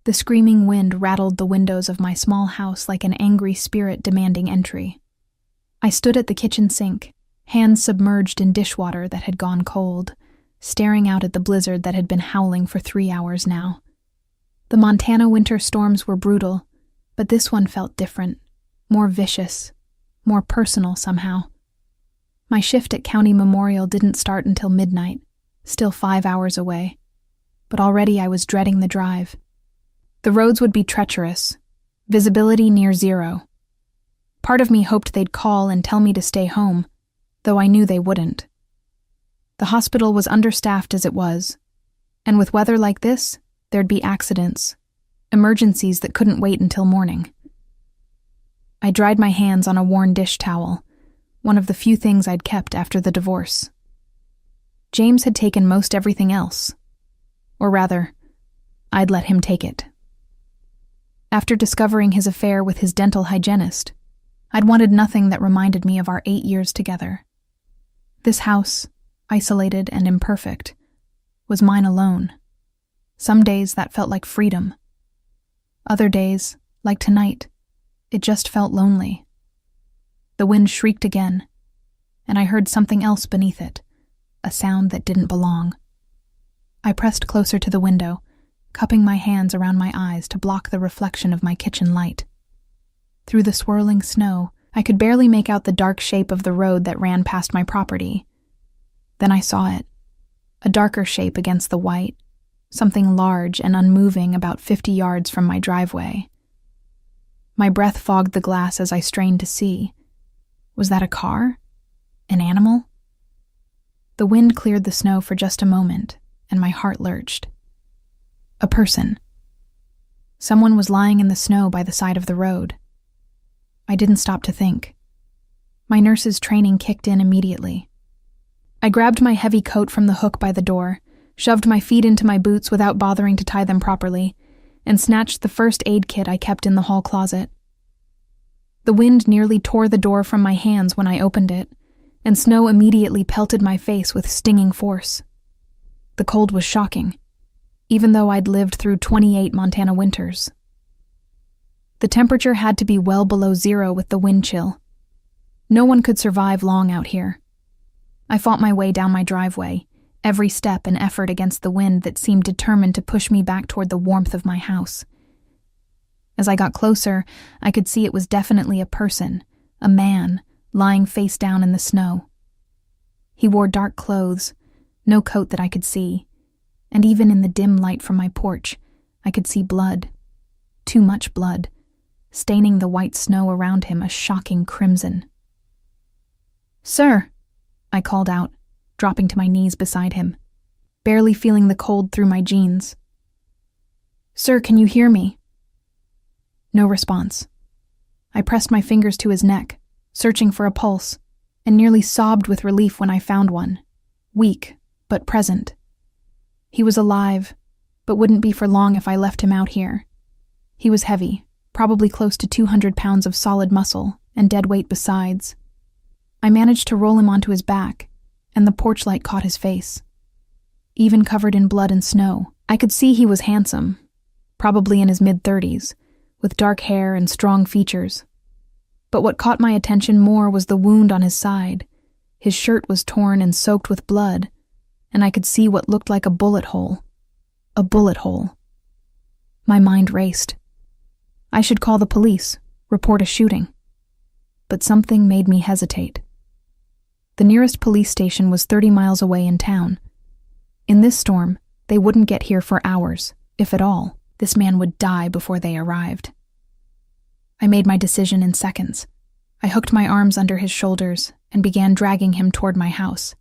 The screaming wind rattled the windows of my small house like an angry spirit demanding entry. I stood at the kitchen sink, hands submerged in dishwater that had gone cold, staring out at the blizzard that had been howling for 3 hours now. The Montana winter storms were brutal, but this one felt different, more vicious, more personal somehow. My shift at County Memorial didn't start until midnight, still 5 hours away, but already I was dreading the drive. The roads would be treacherous, visibility near zero. Part of me hoped they'd call and tell me to stay home, though I knew they wouldn't. The hospital was understaffed as it was, and with weather like this, there'd be accidents, emergencies that couldn't wait until morning. I dried my hands on a worn dish towel, one of the few things I'd kept after the divorce. James had taken most everything else. Or rather, I'd let him take it. After discovering his affair with his dental hygienist, I'd wanted nothing that reminded me of our 8 years together. This house, isolated and imperfect, was mine alone. Some days that felt like freedom. Other days, like tonight, it just felt lonely. The wind shrieked again, and I heard something else beneath it, a sound that didn't belong. I pressed closer to the window, cupping my hands around my eyes to block the reflection of my kitchen light. Through the swirling snow, I could barely make out the dark shape of the road that ran past my property. Then I saw it, a darker shape against the white, something large and unmoving about 50 yards from my driveway. My breath fogged the glass as I strained to see. Was that a car? An animal? The wind cleared the snow for just a moment, and my heart lurched. A person. Someone was lying in the snow by the side of the road. I didn't stop to think. My nurse's training kicked in immediately. I grabbed my heavy coat from the hook by the door, shoved my feet into my boots without bothering to tie them properly, and snatched the first aid kit I kept in the hall closet. The wind nearly tore the door from my hands when I opened it, and snow immediately pelted my face with stinging force. The cold was shocking, even though I'd lived through 28 Montana winters. The temperature had to be well below zero with the wind chill. No one could survive long out here. I fought my way down my driveway, every step an effort against the wind that seemed determined to push me back toward the warmth of my house. As I got closer, I could see it was definitely a person, a man, lying face down in the snow. He wore dark clothes, no coat that I could see, and even in the dim light from my porch, I could see blood, too much blood, staining the white snow around him a shocking crimson. "Sir," I called out, dropping to my knees beside him, barely feeling the cold through my jeans. "Sir, can you hear me?" No response. I pressed my fingers to his neck, searching for a pulse, and nearly sobbed with relief when I found one, weak but present. He was alive, but wouldn't be for long if I left him out here. He was heavy, probably close to 200 pounds of solid muscle, and dead weight besides. I managed to roll him onto his back, and the porch light caught his face. Even covered in blood and snow, I could see he was handsome, probably in his mid-30s, with dark hair and strong features. But what caught my attention more was the wound on his side. His shirt was torn and soaked with blood, and I could see what looked like a bullet hole. A bullet hole. My mind raced. I should call the police, report a shooting. But something made me hesitate. The nearest police station was 30 miles away in town. In this storm, they wouldn't get here for hours, if at all. This man would die before they arrived. I made my decision in seconds. I hooked my arms under his shoulders and began dragging him toward my house.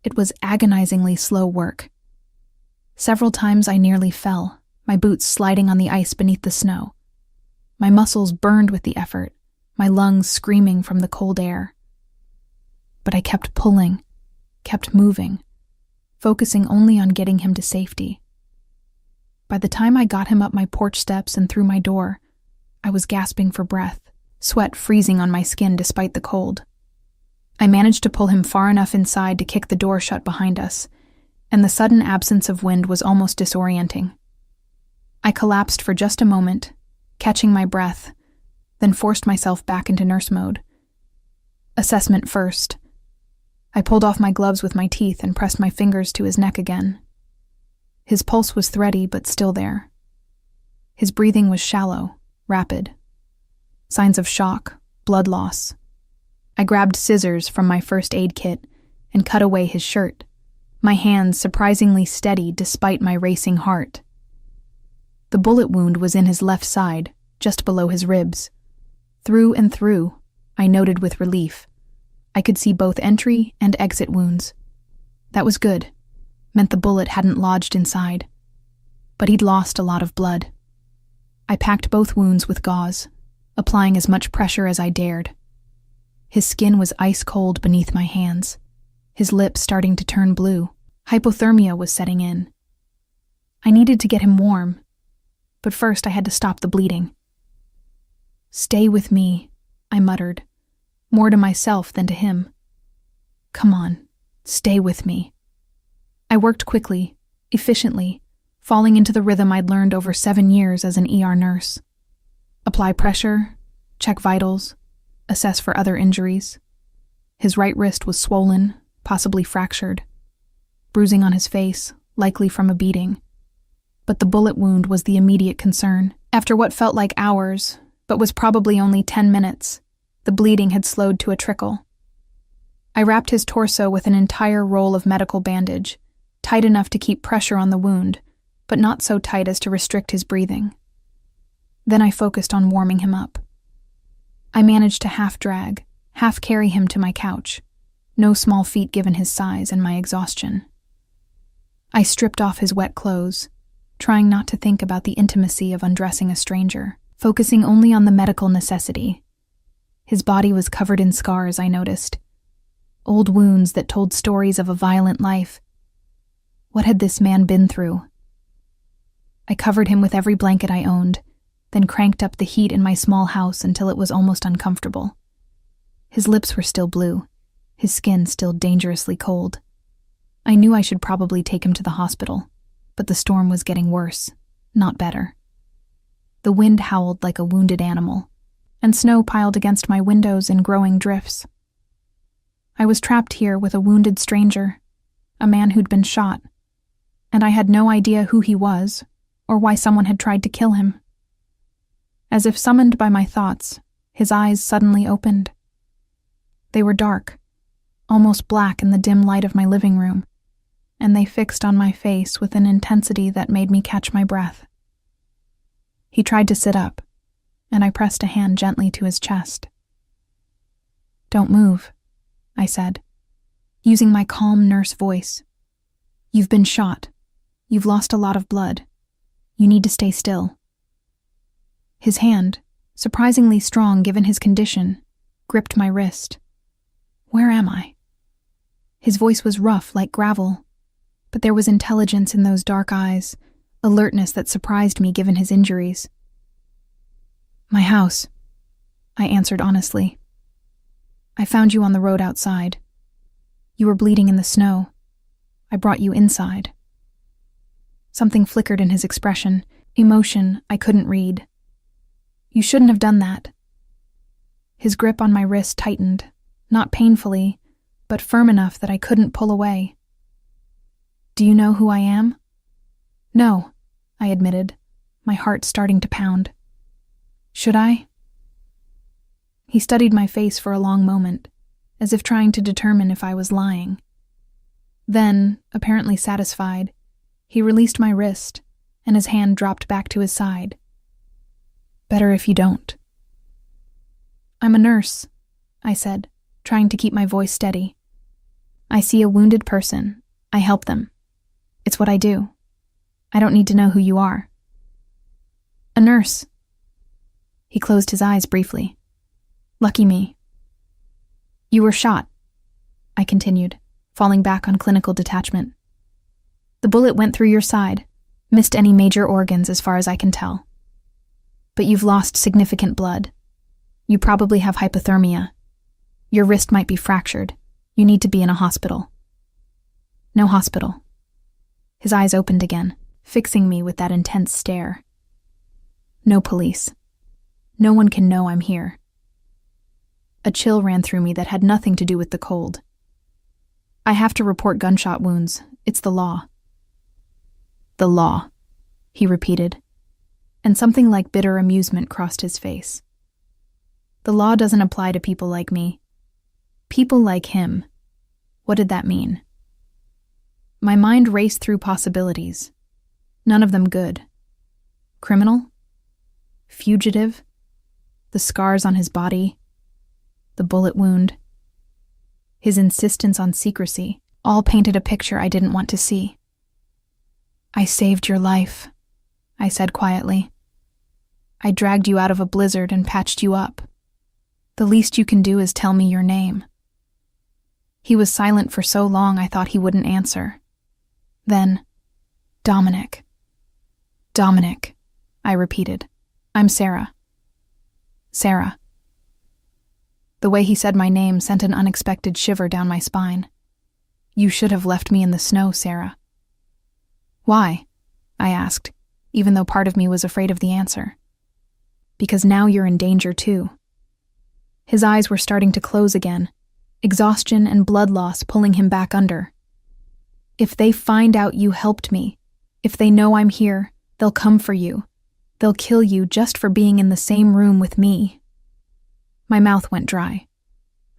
It was agonizingly slow work. Several times I nearly fell, my boots sliding on the ice beneath the snow. My muscles burned with the effort, my lungs screaming from the cold air. But I kept pulling, kept moving, focusing only on getting him to safety. By the time I got him up my porch steps and through my door, I was gasping for breath, sweat freezing on my skin despite the cold. I managed to pull him far enough inside to kick the door shut behind us, and the sudden absence of wind was almost disorienting. I collapsed for just a moment, catching my breath, then forced myself back into nurse mode. Assessment first. I pulled off my gloves with my teeth and pressed my fingers to his neck again. His pulse was thready but still there. His breathing was shallow, rapid. Signs of shock, blood loss. I grabbed scissors from my first aid kit and cut away his shirt, my hands surprisingly steady despite my racing heart. The bullet wound was in his left side, just below his ribs. Through and through, I noted with relief. I could see both entry and exit wounds. That was good. Meant the bullet hadn't lodged inside. But he'd lost a lot of blood. I packed both wounds with gauze, applying as much pressure as I dared. His skin was ice cold beneath my hands, his lips starting to turn blue. Hypothermia was setting in. I needed to get him warm, but first I had to stop the bleeding. "Stay with me," I muttered, more to myself than to him. "Come on, stay with me." I worked quickly, efficiently, falling into the rhythm I'd learned over 7 years as an ER nurse. Apply pressure, check vitals, assess for other injuries. His right wrist was swollen, possibly fractured. Bruising on his face, likely from a beating. But the bullet wound was the immediate concern. After what felt like hours, but was probably only 10 minutes, the bleeding had slowed to a trickle. I wrapped his torso with an entire roll of medical bandage, tight enough to keep pressure on the wound, but not so tight as to restrict his breathing. Then I focused on warming him up. I managed to half drag, half carry him to my couch, no small feat given his size and my exhaustion. I stripped off his wet clothes, trying not to think about the intimacy of undressing a stranger, focusing only on the medical necessity. His body was covered in scars, I noticed. Old wounds that told stories of a violent life. What had this man been through? I covered him with every blanket I owned, then cranked up the heat in my small house until it was almost uncomfortable. His lips were still blue, his skin still dangerously cold. I knew I should probably take him to the hospital, but the storm was getting worse, not better. The wind howled like a wounded animal, and snow piled against my windows in growing drifts. I was trapped here with a wounded stranger, a man who'd been shot, and I had no idea who he was or why someone had tried to kill him. As if summoned by my thoughts, his eyes suddenly opened. They were dark, almost black in the dim light of my living room, and they fixed on my face with an intensity that made me catch my breath. He tried to sit up, and I pressed a hand gently to his chest. "Don't move," I said, using my calm nurse voice. "You've been shot. You've lost a lot of blood. You need to stay still." His hand, surprisingly strong given his condition, gripped my wrist. "Where am I?" His voice was rough like gravel, but there was intelligence in those dark eyes, alertness that surprised me given his injuries. "My house," I answered honestly. "I found you on the road outside. You were bleeding in the snow. I brought you inside." Something flickered in his expression, emotion I couldn't read. "You shouldn't have done that." His grip on my wrist tightened, not painfully, but firm enough that I couldn't pull away. "Do you know who I am?" "No," I admitted, my heart starting to pound. "Should I?" He studied my face for a long moment, as if trying to determine if I was lying. Then, apparently satisfied, he released my wrist, and his hand dropped back to his side. "Better if you don't." "I'm a nurse," I said, trying to keep my voice steady. "I see a wounded person. I help them. It's what I do. I don't need to know who you are." "A nurse." He closed his eyes briefly. "Lucky me." "You were shot," I continued, falling back on clinical detachment. "The bullet went through your side, missed any major organs as far as I can tell. But you've lost significant blood. You probably have hypothermia. Your wrist might be fractured. You need to be in a hospital." "No hospital." His eyes opened again, fixing me with that intense stare. No police. No one can know I'm here. A chill ran through me that had nothing to do with the cold. I have to report gunshot wounds. It's the law. The law, he repeated, and something like bitter amusement crossed his face. The law doesn't apply to people like me. People like him. What did that mean? My mind raced through possibilities. None of them good. Criminal? Fugitive? The scars on his body? The bullet wound? His insistence on secrecy all painted a picture I didn't want to see. I saved your life, I said quietly. I dragged you out of a blizzard and patched you up. The least you can do is tell me your name. He was silent for so long I thought he wouldn't answer. Then, Dominic. Dominic, I repeated. I'm Sarah. Sarah. The way he said my name sent an unexpected shiver down my spine. You should have left me in the snow, Sarah. Why? I asked, even though part of me was afraid of the answer. Because now you're in danger too. His eyes were starting to close again, exhaustion and blood loss pulling him back under. If they find out you helped me, if they know I'm here, they'll come for you. They'll kill you just for being in the same room with me. My mouth went dry.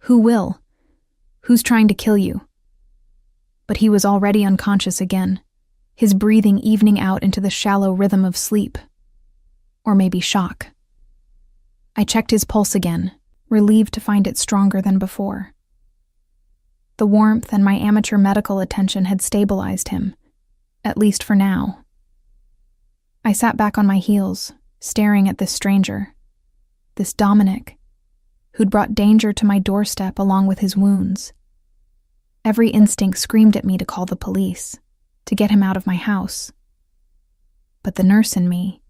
Who will? Who's trying to kill you? But he was already unconscious again, his breathing evening out into the shallow rhythm of sleep. Or maybe shock. I checked his pulse again, relieved to find it stronger than before. The warmth and my amateur medical attention had stabilized him, at least for now. I sat back on my heels, staring at this stranger, this Dominic, who'd brought danger to my doorstep along with his wounds. Every instinct screamed at me to call the police, to get him out of my house. But the nurse in me,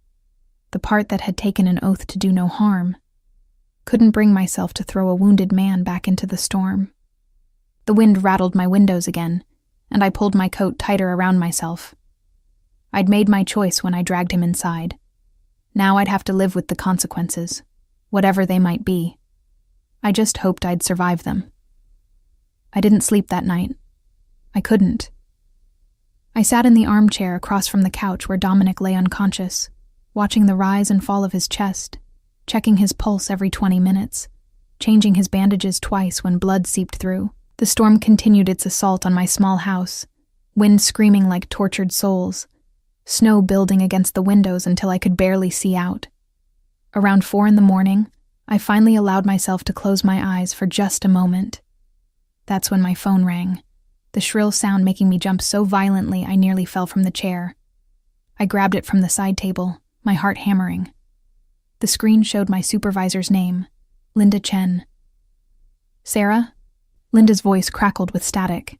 the part that had taken an oath to do no harm, couldn't bring myself to throw a wounded man back into the storm. The wind rattled my windows again, and I pulled my coat tighter around myself. I'd made my choice when I dragged him inside. Now I'd have to live with the consequences, whatever they might be. I just hoped I'd survive them. I didn't sleep that night. I couldn't. I sat in the armchair across from the couch where Dominic lay unconscious, watching the rise and fall of his chest, checking his pulse every 20 minutes, changing his bandages twice when blood seeped through. The storm continued its assault on my small house, wind screaming like tortured souls, snow building against the windows until I could barely see out. Around 4 a.m, I finally allowed myself to close my eyes for just a moment. That's when my phone rang, the shrill sound making me jump so violently I nearly fell from the chair. I grabbed it from the side table, my heart hammering. The screen showed my supervisor's name, Linda Chen. Sarah? Linda's voice crackled with static.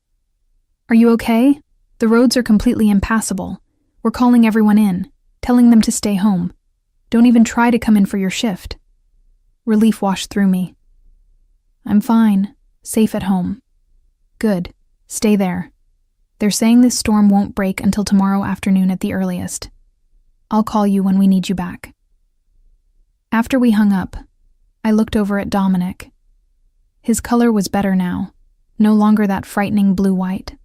Are you okay? The roads are completely impassable. We're calling everyone in, telling them to stay home. Don't even try to come in for your shift. Relief washed through me. I'm fine, safe at home. Good, stay there. They're saying this storm won't break until tomorrow afternoon at the earliest. I'll call you when we need you back. After we hung up, I looked over at Dominic. His color was better now, no longer that frightening blue-white.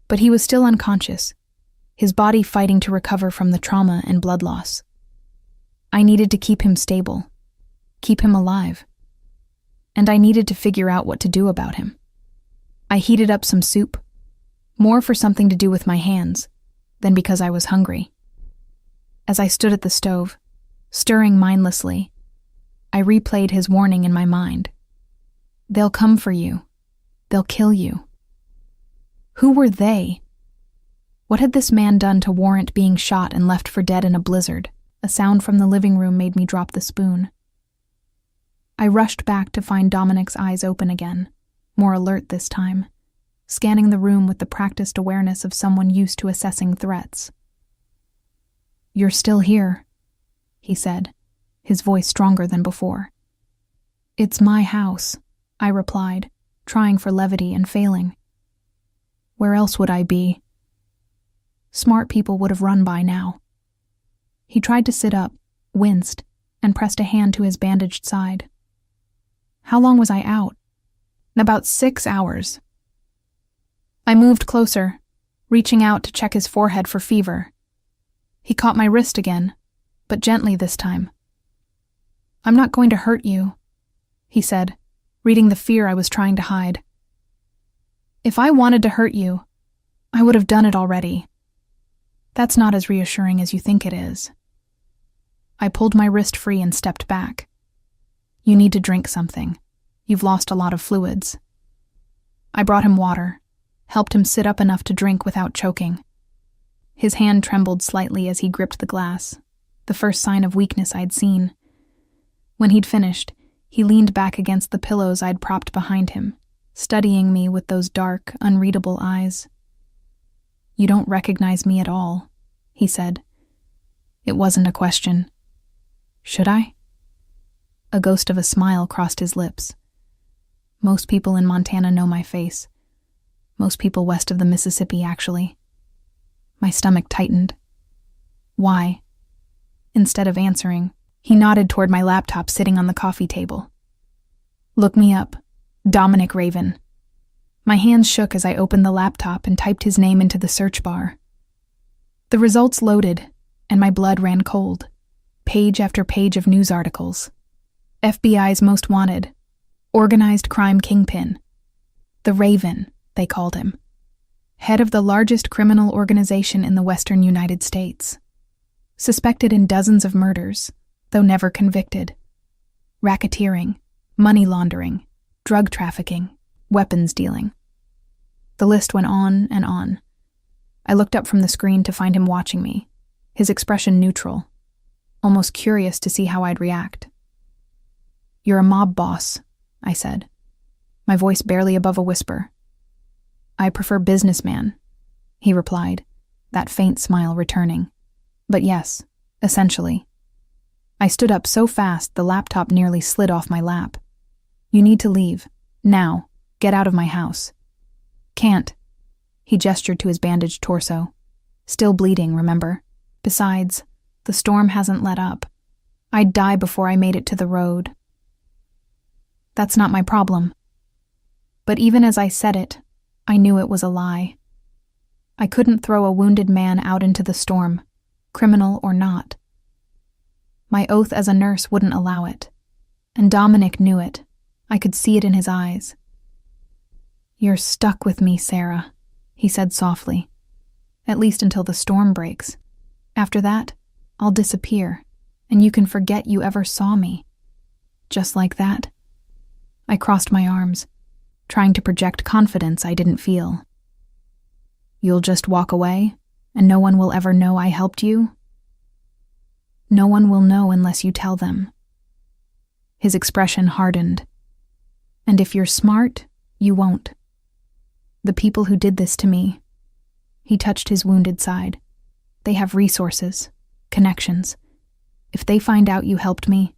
But he was still unconscious, his body fighting to recover from the trauma and blood loss. I needed to keep him stable, keep him alive. And I needed to figure out what to do about him. I heated up some soup, more for something to do with my hands than because I was hungry. As I stood at the stove, stirring mindlessly, I replayed his warning in my mind. They'll come for you. They'll kill you. Who were they? What had this man done to warrant being shot and left for dead in a blizzard? A sound from the living room made me drop the spoon. I rushed back to find Dominic's eyes open again, more alert this time, scanning the room with the practiced awareness of someone used to assessing threats. You're still here, he said, his voice stronger than before. It's my house, I replied, trying for levity and failing. Where else would I be? Smart people would have run by now. He tried to sit up, winced, and pressed a hand to his bandaged side. How long was I out? About 6 hours. I moved closer, reaching out to check his forehead for fever. He caught my wrist again, but gently this time. "I'm not going to hurt you," he said, reading the fear I was trying to hide. "If I wanted to hurt you, I would have done it already. That's not as reassuring as you think it is." I pulled my wrist free and stepped back. "You need to drink something. You've lost a lot of fluids." I brought him water, helped him sit up enough to drink without choking. His hand trembled slightly as he gripped the glass, the first sign of weakness I'd seen. When he'd finished, he leaned back against the pillows I'd propped behind him, studying me with those dark, unreadable eyes. "You don't recognize me at all," he said. It wasn't a question. Should I? A ghost of a smile crossed his lips. Most people in Montana know my face. Most people west of the Mississippi, actually. My stomach tightened. "Why?" Instead of answering, he nodded toward my laptop sitting on the coffee table. "Look me up. Dominic Raven." My hands shook as I opened the laptop and typed his name into the search bar. The results loaded, and my blood ran cold. Page after page of news articles. FBI's most wanted. Organized crime kingpin. The Raven, they called him. Head of the largest criminal organization in the western United States. Suspected in dozens of murders, though never convicted. Racketeering, money laundering, drug trafficking, weapons dealing. The list went on and on. I looked up from the screen to find him watching me, his expression neutral, almost curious to see how I'd react. "You're a mob boss," I said, my voice barely above a whisper. "I prefer businessman," he replied, that faint smile returning. "But yes, essentially." I stood up so fast the laptop nearly slid off my lap. "You need to leave. Now. Get out of my house." "Can't." He gestured to his bandaged torso. "Still bleeding, remember? Besides, the storm hasn't let up. I'd die before I made it to the road." "That's not my problem." But even as I said it, I knew it was a lie. I couldn't throw a wounded man out into the storm, criminal or not. My oath as a nurse wouldn't allow it, and Dominic knew it. I could see it in his eyes. "You're stuck with me, Sarah," he said softly. "At least until the storm breaks. After that, I'll disappear, and you can forget you ever saw me." Just like that. I crossed my arms, trying to project confidence I didn't feel. "You'll just walk away, and no one will ever know I helped you?" "No one will know unless you tell them." His expression hardened. "And if you're smart, you won't. The people who did this to me," he touched his wounded side, "they have resources, connections. If they find out you helped me,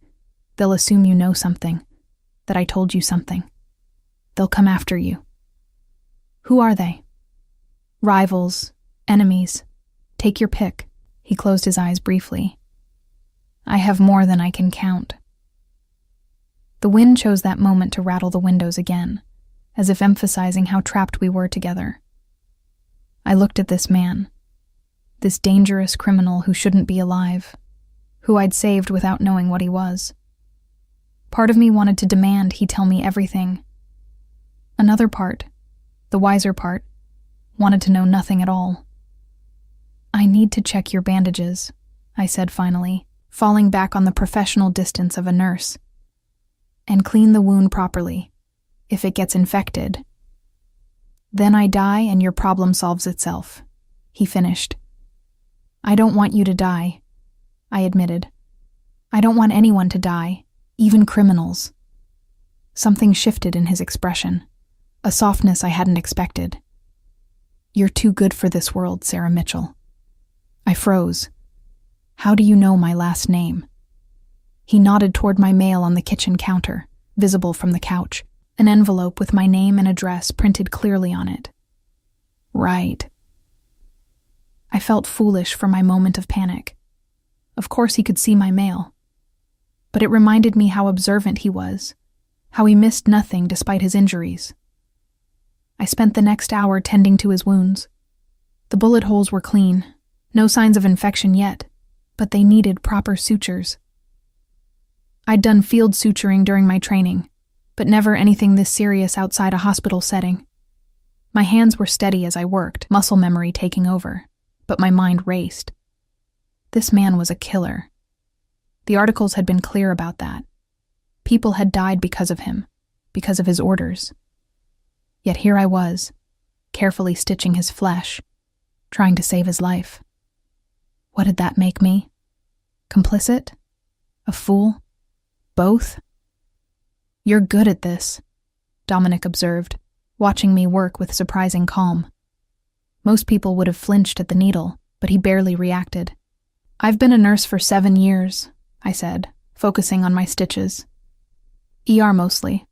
they'll assume you know something, that I told you something. They'll come after you." "Who are they?" "Rivals, enemies. Take your pick." He closed his eyes briefly. "I have more than I can count." The wind chose that moment to rattle the windows again, as if emphasizing how trapped we were together. I looked at this man, this dangerous criminal who shouldn't be alive, who I'd saved without knowing what he was. Part of me wanted to demand he tell me everything. Another part, the wiser part, wanted to know nothing at all. "I need to check your bandages," I said finally, falling back on the professional distance of a nurse. "And clean the wound properly. If it gets infected, then I die and your problem solves itself," he finished. "I don't want you to die," I admitted. "I don't want anyone to die, even criminals." Something shifted in his expression, a softness I hadn't expected. "You're too good for this world, Sarah Mitchell." I froze. "How do you know my last name?" He nodded toward my mail on the kitchen counter, visible from the couch, an envelope with my name and address printed clearly on it. "Right." I felt foolish for my moment of panic. Of course he could see my mail. But it reminded me how observant he was, how he missed nothing despite his injuries. I spent the next hour tending to his wounds. The bullet holes were clean, no signs of infection yet, but they needed proper sutures. I'd done field suturing during my training, but never anything this serious outside a hospital setting. My hands were steady as I worked, muscle memory taking over, but my mind raced. This man was a killer. The articles had been clear about that. People had died because of him, because of his orders. Yet here I was, carefully stitching his flesh, trying to save his life. What did that make me? Complicit? A fool? Both? "You're good at this," Dominic observed, watching me work with surprising calm. Most people would have flinched at the needle, but he barely reacted. "I've been a nurse for 7 years," I said, focusing on my stitches. "ER mostly.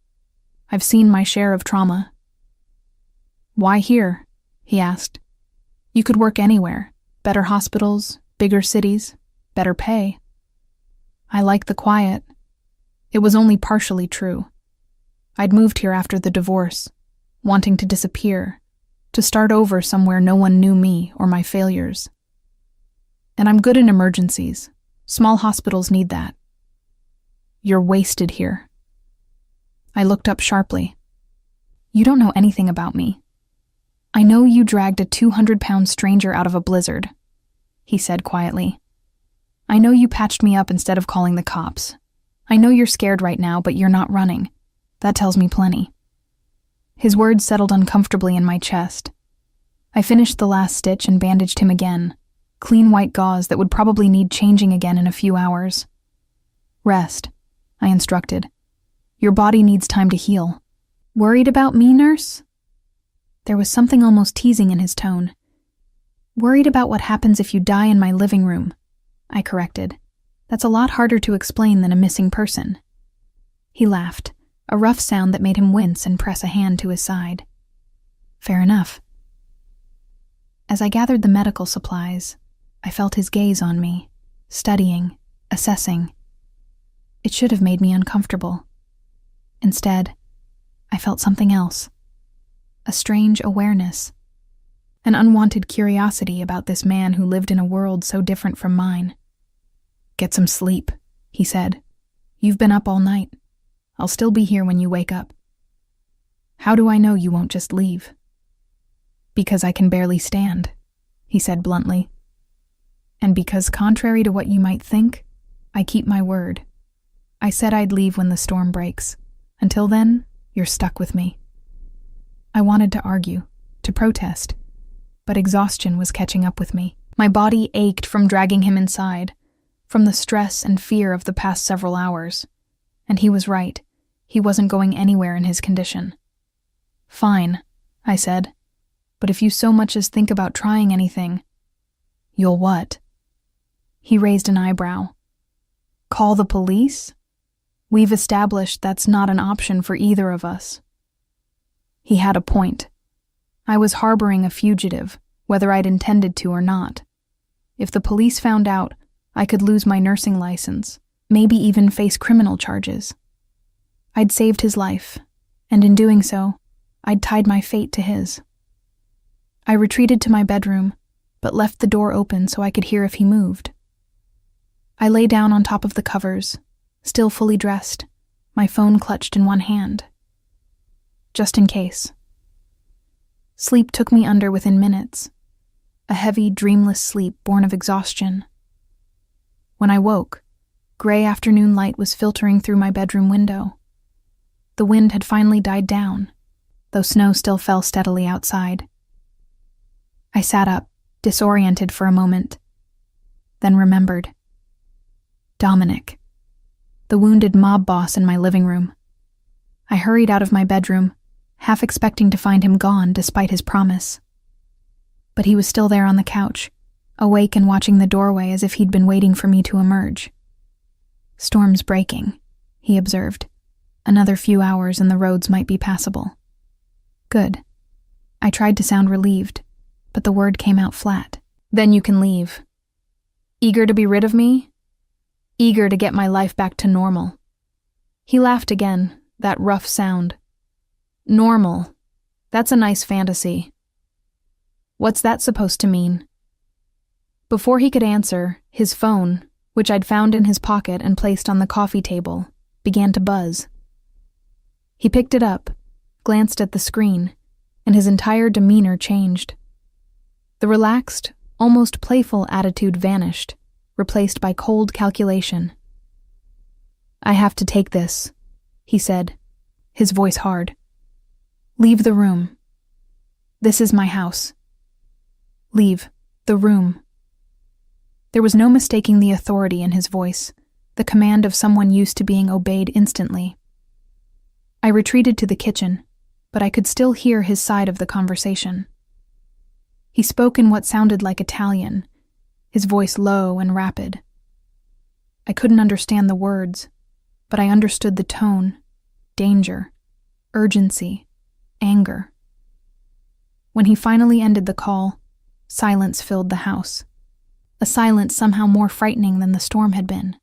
I've seen my share of trauma." "Why here?" he asked. "You could work anywhere. Better hospitals, bigger cities, better pay." I like the quiet. It was only partially true. I'd moved here after the divorce, wanting to disappear, to start over somewhere no one knew me or my failures. And I'm good in emergencies. Small hospitals need that. "You're wasted here." I looked up sharply. "You don't know anything about me. I know you dragged a 200-pound stranger out of a blizzard," he said quietly. "I know you patched me up instead of calling the cops. I know you're scared right now, but you're not running. That tells me plenty." His words settled uncomfortably in my chest. I finished the last stitch and bandaged him again, clean white gauze that would probably need changing again in a few hours. "Rest," I instructed. "Your body needs time to heal." "Worried about me, nurse?" There was something almost teasing in his tone. "Worried about what happens if you die in my living room," I corrected. "That's a lot harder to explain than a missing person." He laughed, a rough sound that made him wince and press a hand to his side. "Fair enough." As I gathered the medical supplies, I felt his gaze on me, studying, assessing. It should have made me uncomfortable. Instead, I felt something else. A strange awareness. An unwanted curiosity about this man who lived in a world so different from mine. "Get some sleep," he said. "You've been up all night. I'll still be here when you wake up." "How do I know you won't just leave?" "Because I can barely stand," he said bluntly. "And because, contrary to what you might think, I keep my word. I said I'd leave when the storm breaks. Until then, you're stuck with me." I wanted to argue, to protest, but exhaustion was catching up with me. My body ached from dragging him inside, from the stress and fear of the past several hours. And he was right. He wasn't going anywhere in his condition. "Fine," I said. "But if you so much as think about trying anything..." "You'll what?" He raised an eyebrow. "Call the police? We've established that's not an option for either of us." He had a point. I was harboring a fugitive, whether I'd intended to or not. If the police found out, I could lose my nursing license, maybe even face criminal charges. I'd saved his life, and in doing so, I'd tied my fate to his. I retreated to my bedroom, but left the door open so I could hear if he moved. I lay down on top of the covers, still fully dressed, my phone clutched in one hand. Just in case. Sleep took me under within minutes, a heavy, dreamless sleep born of exhaustion. When I woke, gray afternoon light was filtering through my bedroom window. The wind had finally died down, though snow still fell steadily outside. I sat up, disoriented for a moment, then remembered. Dominic, the wounded mob boss in my living room. I hurried out of my bedroom, half expecting to find him gone despite his promise. But he was still there on the couch, awake and watching the doorway as if he'd been waiting for me to emerge. "Storm's breaking," he observed. "Another few hours and the roads might be passable." "Good." I tried to sound relieved, but the word came out flat. "Then you can leave." "Eager to be rid of me?" eager to get my life back to normal. He laughed again, that rough sound. Normal. That's a nice fantasy. What's that supposed to mean? Before he could answer, his phone, which I'd found in his pocket and placed on the coffee table, began to buzz. He picked it up, glanced at the screen, and his entire demeanor changed. The relaxed, almost playful attitude vanished, replaced by cold calculation. "I have to take this," he said, his voice hard. "Leave the room. This is my house. Leave the room." There was no mistaking the authority in his voice, the command of someone used to being obeyed instantly. I retreated to the kitchen, but I could still hear his side of the conversation. He spoke in what sounded like Italian, his voice low and rapid. I couldn't understand the words, but I understood the tone, danger, urgency, anger. When he finally ended the call, silence filled the house, a silence somehow more frightening than the storm had been.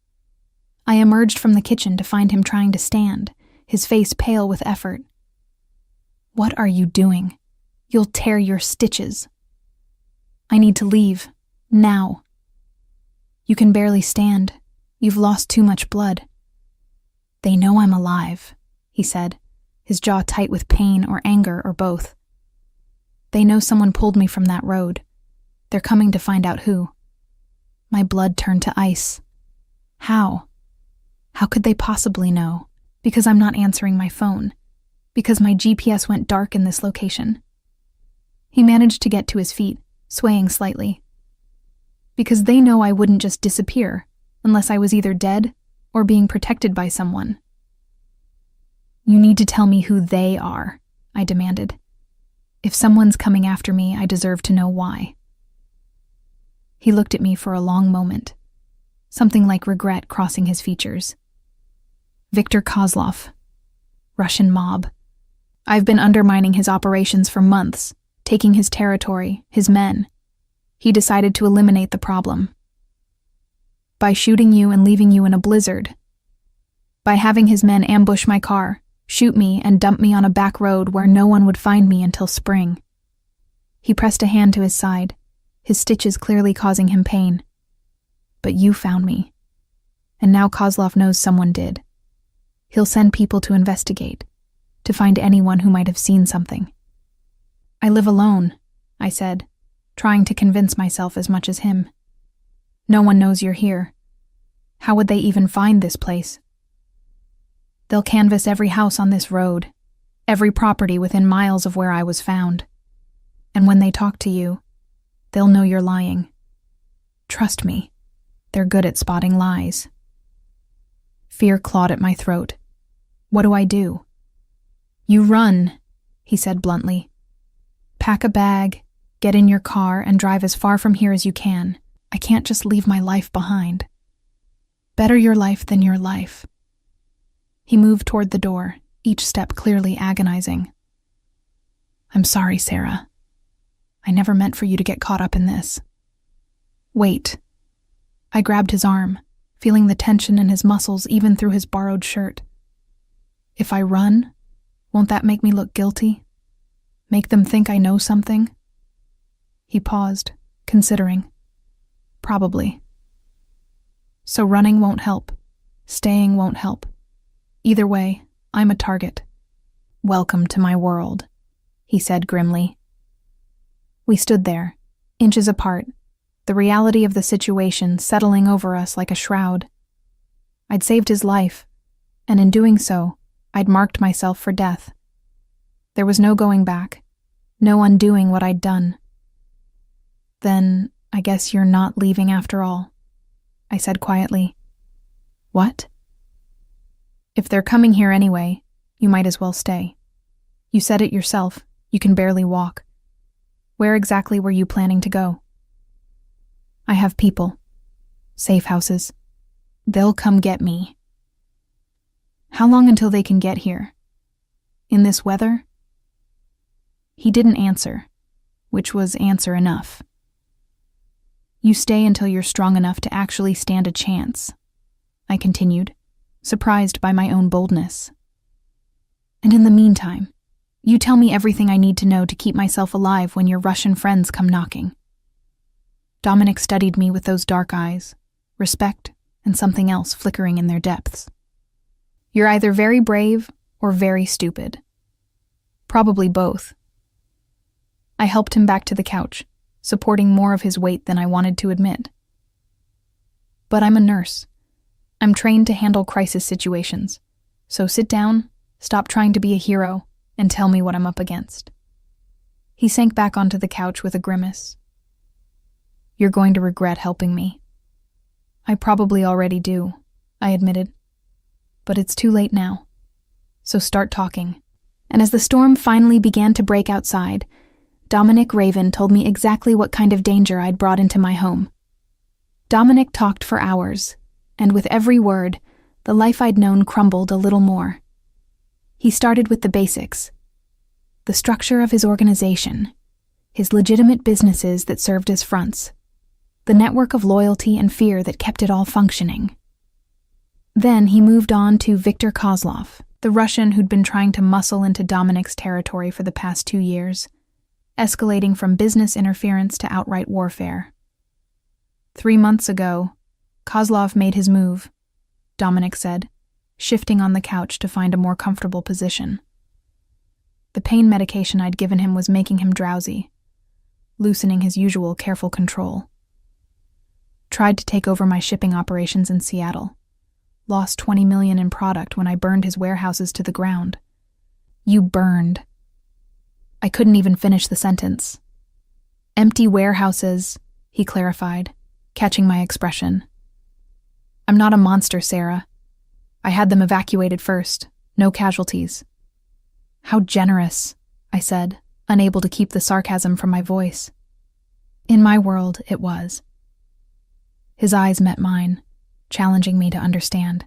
I emerged from the kitchen to find him trying to stand, his face pale with effort. "What are you doing? You'll tear your stitches." "I need to leave. Now." "You can barely stand. You've lost too much blood." "They know I'm alive," he said, his jaw tight with pain or anger or both. "They know someone pulled me from that road. They're coming to find out who." My blood turned to ice. How? How could they possibly know? Because I'm not answering my phone. Because my GPS went dark in this location. He managed to get to his feet, swaying slightly. Because they know I wouldn't just disappear unless I was either dead or being protected by someone. "You need to tell me who they are," I demanded. "If someone's coming after me, I deserve to know why." He looked at me for a long moment, something like regret crossing his features. "Viktor Kozlov. Russian mob. I've been undermining his operations for months, taking his territory, his men. He decided to eliminate the problem. By shooting you and leaving you in a blizzard. By having his men ambush my car, shoot me and dump me on a back road where no one would find me until spring." He pressed a hand to his side, his stitches clearly causing him pain. "But you found me. And now Kozlov knows someone did. He'll send people to investigate, to find anyone who might have seen something." "I live alone," I said, trying to convince myself as much as him. "No one knows you're here. How would they even find this place?" "They'll canvass every house on this road, every property within miles of where I was found. And when they talk to you, they'll know you're lying. Trust me, they're good at spotting lies." Fear clawed at my throat. "What do I do?" "You run," he said bluntly. "Pack a bag, get in your car, and drive as far from here as you can. I can't just leave my life behind. Better your life than your life." He moved toward the door, each step clearly agonizing. "I'm sorry, Sarah. I never meant for you to get caught up in this." "Wait." I grabbed his arm, feeling the tension in his muscles even through his borrowed shirt. "If I run, won't that make me look guilty? Make them think I know something?" He paused, considering. "Probably." "So running won't help. Staying won't help. Either way, I'm a target." "Welcome to my world," he said grimly. We stood there, inches apart, the reality of the situation settling over us like a shroud. I'd saved his life, and in doing so, I'd marked myself for death. There was no going back, no undoing what I'd done. "Then I guess you're not leaving after all," I said quietly. "What?" "If they're coming here anyway, you might as well stay. You said it yourself, you can barely walk. Where exactly were you planning to go?" "I have people. Safe houses. They'll come get me." "How long until they can get here? In this weather?" He didn't answer, which was answer enough. "You stay until you're strong enough to actually stand a chance. I continued, surprised by my own boldness. And in the meantime, you tell me everything I need to know to keep myself alive when your Russian friends come knocking. Dominic studied me with those dark eyes, respect and something else flickering in their depths. You're either very brave or very stupid. Probably both. I helped him back to the couch, supporting more of his weight than I wanted to admit. But I'm a nurse. I'm trained to handle crisis situations. So sit down, stop trying to be a hero, and tell me what I'm up against. He sank back onto the couch with a grimace. You're going to regret helping me. I probably already do, I admitted. But it's too late now. So start talking. And as the storm finally began to break outside, Dominic Raven told me exactly what kind of danger I'd brought into my home. Dominic talked for hours, and with every word, the life I'd known crumbled a little more. He started with the basics. The structure of his organization, his legitimate businesses that served as fronts, the network of loyalty and fear that kept it all functioning. Then he moved on to Viktor Kozlov, the Russian who'd been trying to muscle into Dominic's territory for the past 2 years, escalating from business interference to outright warfare. 3 months ago, Kozlov made his move, Dominic said, shifting on the couch to find a more comfortable position. The pain medication I'd given him was making him drowsy, loosening his usual careful control. Tried to take over my shipping operations in Seattle. Lost $20 million in product when I burned his warehouses to the ground. You burned. I couldn't even finish the sentence. Empty warehouses, he clarified, catching my expression. I'm not a monster, Sarah. I had them evacuated first, no casualties. How generous, I said, unable to keep the sarcasm from my voice. In my world, it was. His eyes met mine, challenging me to understand.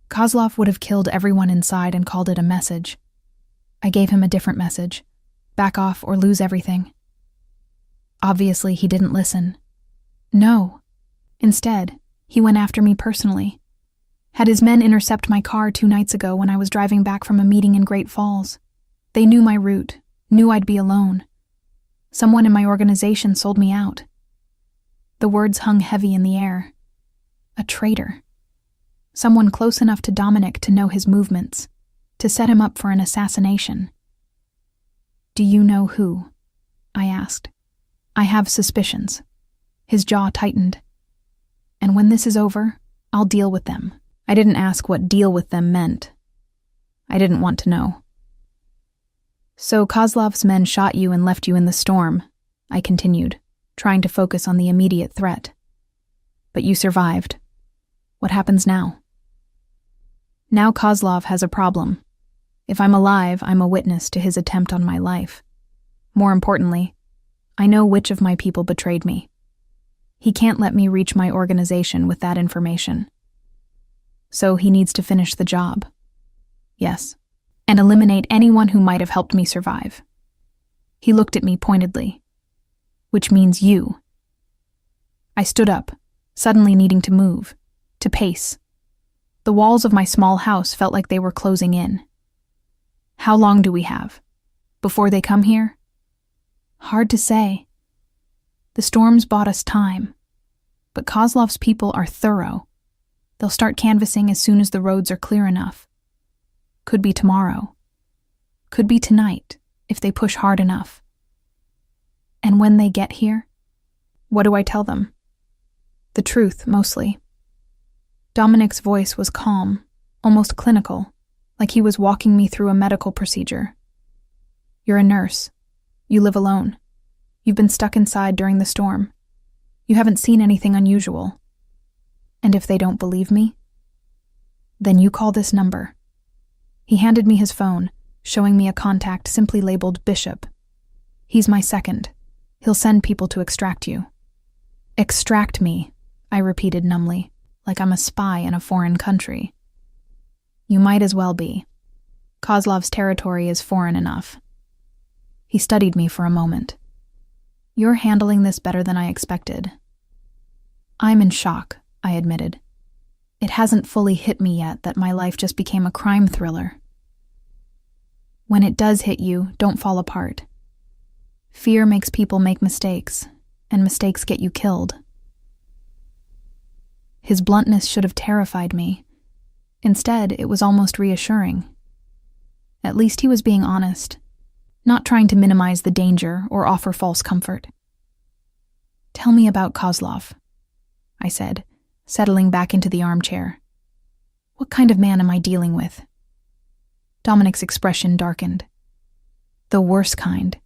Kozlov would have killed everyone inside and called it a message. I gave him a different message. Back off or lose everything. Obviously, he didn't listen. No. Instead, he went after me personally. Had his men intercept my car 2 nights ago when I was driving back from a meeting in Great Falls. They knew my route, knew I'd be alone. Someone in my organization sold me out. The words hung heavy in the air. A traitor. Someone close enough to Dominic to know his movements, to set him up for an assassination. Do you know who? I asked. I have suspicions. His jaw tightened. And when this is over, I'll deal with them. I didn't ask what deal with them meant. I didn't want to know. So Kozlov's men shot you and left you in the storm, I continued, trying to focus on the immediate threat. But you survived. What happens now? Now Kozlov has a problem. If I'm alive, I'm a witness to his attempt on my life. More importantly, I know which of my people betrayed me. He can't let me reach my organization with that information. So he needs to finish the job. Yes, and eliminate anyone who might have helped me survive. He looked at me pointedly. Which means you. I stood up, suddenly needing to move, to pace. The walls of my small house felt like they were closing in. How long do we have? Before they come here? Hard to say. The storms bought us time, but Kozlov's people are thorough. They'll start canvassing as soon as the roads are clear enough. Could be tomorrow. Could be tonight, if they push hard enough. And when they get here, what do I tell them? The truth, mostly. Dominic's voice was calm, almost clinical, like he was walking me through a medical procedure. You're a nurse. You live alone. You've been stuck inside during the storm. You haven't seen anything unusual. And if they don't believe me, then you call this number. He handed me his phone, showing me a contact simply labeled Bishop. He's my second. He'll send people to extract you. Extract me, I repeated numbly, like I'm a spy in a foreign country. You might as well be. Kozlov's territory is foreign enough. He studied me for a moment. You're handling this better than I expected. I'm in shock, I admitted. It hasn't fully hit me yet that my life just became a crime thriller. When it does hit you, don't fall apart. Fear makes people make mistakes, and mistakes get you killed. His bluntness should have terrified me. Instead, it was almost reassuring. At least he was being honest, not trying to minimize the danger or offer false comfort. "Tell me about Kozlov," I said, settling back into the armchair. "What kind of man am I dealing with?" Dominic's expression darkened. "The worst kind.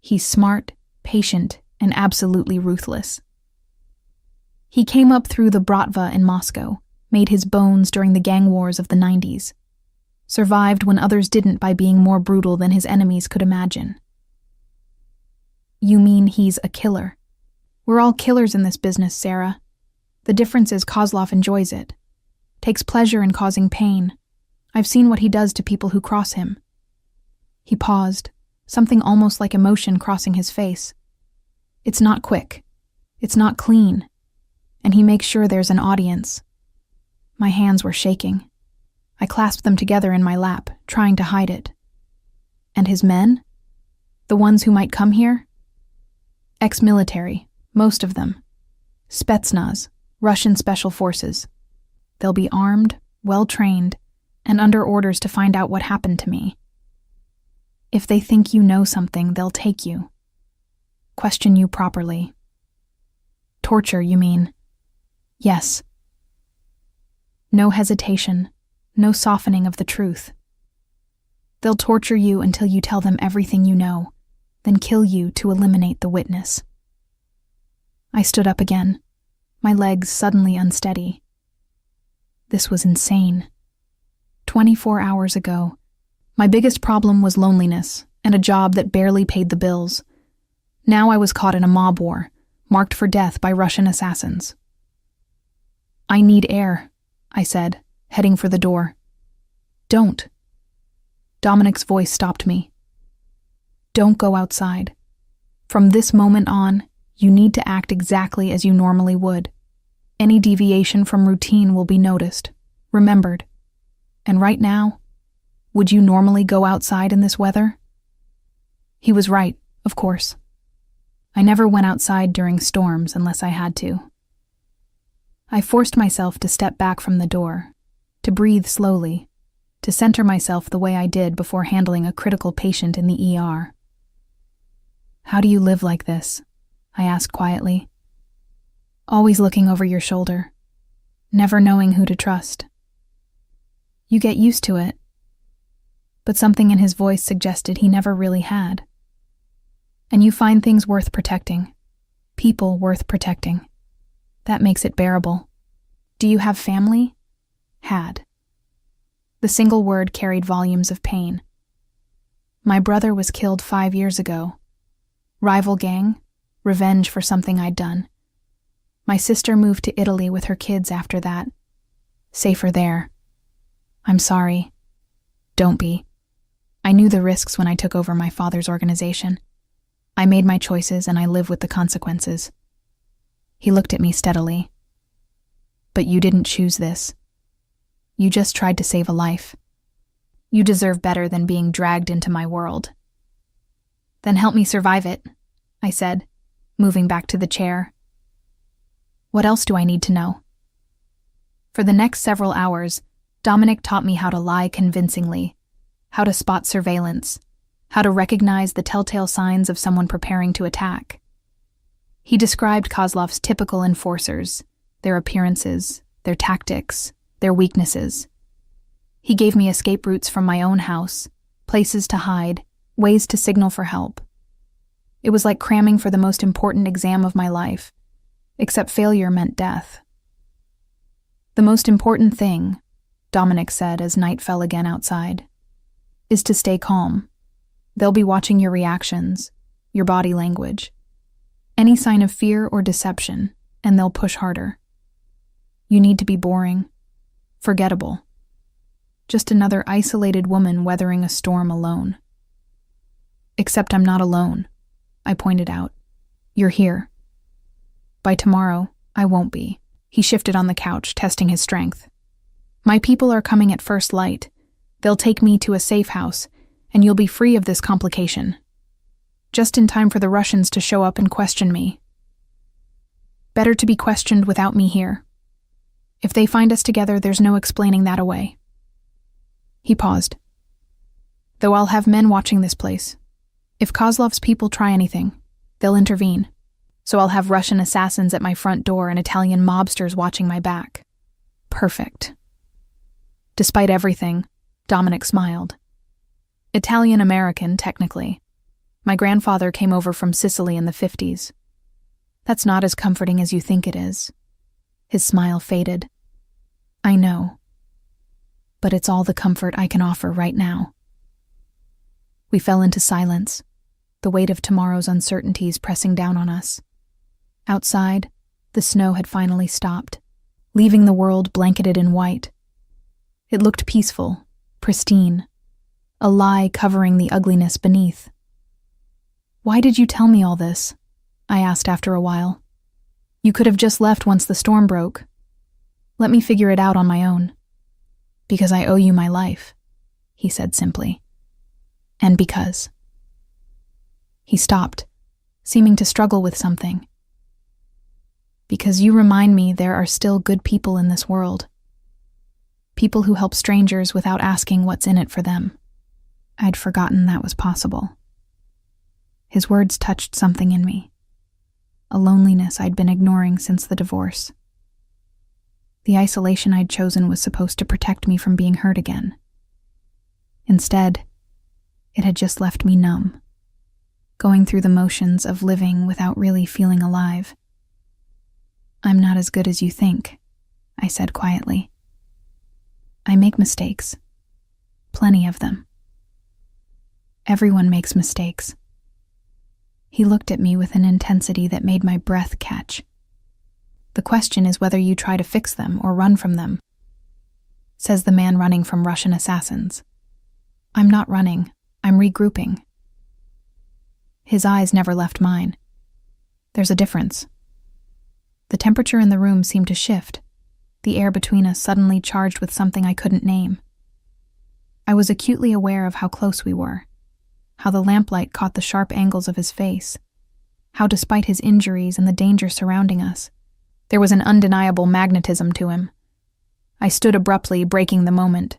He's smart, patient, and absolutely ruthless. He came up through the Bratva in Moscow, made his bones during the gang wars of the 90s, survived when others didn't by being more brutal than his enemies could imagine." "You mean he's a killer?" "We're all killers in this business, Sarah. The difference is Kozlov enjoys it, takes pleasure in causing pain. I've seen what he does to people who cross him." He paused, something almost like emotion crossing his face. "It's not quick. It's not clean. And he makes sure there's an audience." My hands were shaking. I clasped them together in my lap, trying to hide it. "And his men? The ones who might come here?" "Ex-military, most of them. Spetsnaz, Russian special forces. They'll be armed, well-trained, and under orders to find out what happened to me. If they think you know something, they'll take you. Question you properly." "Torture, you mean?" "Yes. No hesitation, no softening of the truth. They'll torture you until you tell them everything you know, then kill you to eliminate the witness." I stood up again, my legs suddenly unsteady. This was insane. 24 hours ago, my biggest problem was loneliness and a job that barely paid the bills. Now I was caught in a mob war, marked for death by Russian assassins. "I need air," I said, heading for the door. "Don't." Dominic's voice stopped me. "Don't go outside. From this moment on, you need to act exactly as you normally would. Any deviation from routine will be noticed, remembered. And right now, would you normally go outside in this weather?" He was right, of course. I never went outside during storms unless I had to. I forced myself to step back from the door, to breathe slowly, to center myself the way I did before handling a critical patient in the ER. "How do you live like this?" I asked quietly. "Always looking over your shoulder, never knowing who to trust." "You get used to it." But something in his voice suggested he never really had. "And you find things worth protecting, people worth protecting. That makes it bearable. Do you have family?" "Had." The single word carried volumes of pain. "My brother was killed 5 years ago. Rival gang, revenge for something I'd done. My sister moved to Italy with her kids after that. Safer there. I'm sorry. Don't be. I knew the risks when I took over my father's organization. I made my choices and I live with the consequences." He looked at me steadily. "But you didn't choose this. You just tried to save a life. You deserve better than being dragged into my world." "Then help me survive it," I said, moving back to the chair. "What else do I need to know?" For the next several hours, Dominic taught me how to lie convincingly, how to spot surveillance, how to recognize the telltale signs of someone preparing to attack. He described Kozlov's typical enforcers, their appearances, their tactics, their weaknesses. He gave me escape routes from my own house, places to hide, ways to signal for help. It was like cramming for the most important exam of my life, except failure meant death. "The most important thing," Dominic said as night fell again outside, "is to stay calm. They'll be watching your reactions, your body language. Any sign of fear or deception, and they'll push harder. You need to be boring, forgettable. Just another isolated woman weathering a storm alone." "Except I'm not alone," I pointed out. "You're here. By tomorrow, I won't be." He shifted on the couch, testing his strength. My people are coming at first light. They'll take me to a safe house, and you'll be free of this complication. Just in time for the Russians to show up and question me. Better to be questioned without me here. If they find us together, there's no explaining that away." He paused. "Though I'll have men watching this place. If Kozlov's people try anything, they'll intervene. So I'll have Russian assassins at my front door and Italian mobsters watching my back." Perfect. Despite everything, Dominic smiled. Italian-American, technically. My grandfather came over from Sicily in the 50s. That's not as comforting as you think it is. His smile faded. "I know. But it's all the comfort I can offer right now." We fell into silence, the weight of tomorrow's uncertainties pressing down on us. Outside, the snow had finally stopped, leaving the world blanketed in white. It looked peaceful, pristine, a lie covering the ugliness beneath. "Why did you tell me all this?" I asked after a while. "You could have just left once the storm broke. Let me figure it out on my own." "Because I owe you my life," he said simply. "And because." He stopped, seeming to struggle with something. "Because you remind me there are still good people in this world. People who help strangers without asking what's in it for them. I'd forgotten that was possible." His words touched something in me, a loneliness I'd been ignoring since the divorce. The isolation I'd chosen was supposed to protect me from being hurt again. Instead, it had just left me numb, going through the motions of living without really feeling alive. "I'm not as good as you think," I said quietly. "I make mistakes. Plenty of them. Everyone makes mistakes." He looked at me with an intensity that made my breath catch. "The question is whether you try to fix them or run from them," says the man running from Russian assassins. "I'm not running. I'm regrouping." His eyes never left mine. There's a difference. The temperature in the room seemed to shift, the air between us suddenly charged with something I couldn't name. I was acutely aware of how close we were, how the lamplight caught the sharp angles of his face, how despite his injuries and the danger surrounding us, there was an undeniable magnetism to him. I stood abruptly, breaking the moment.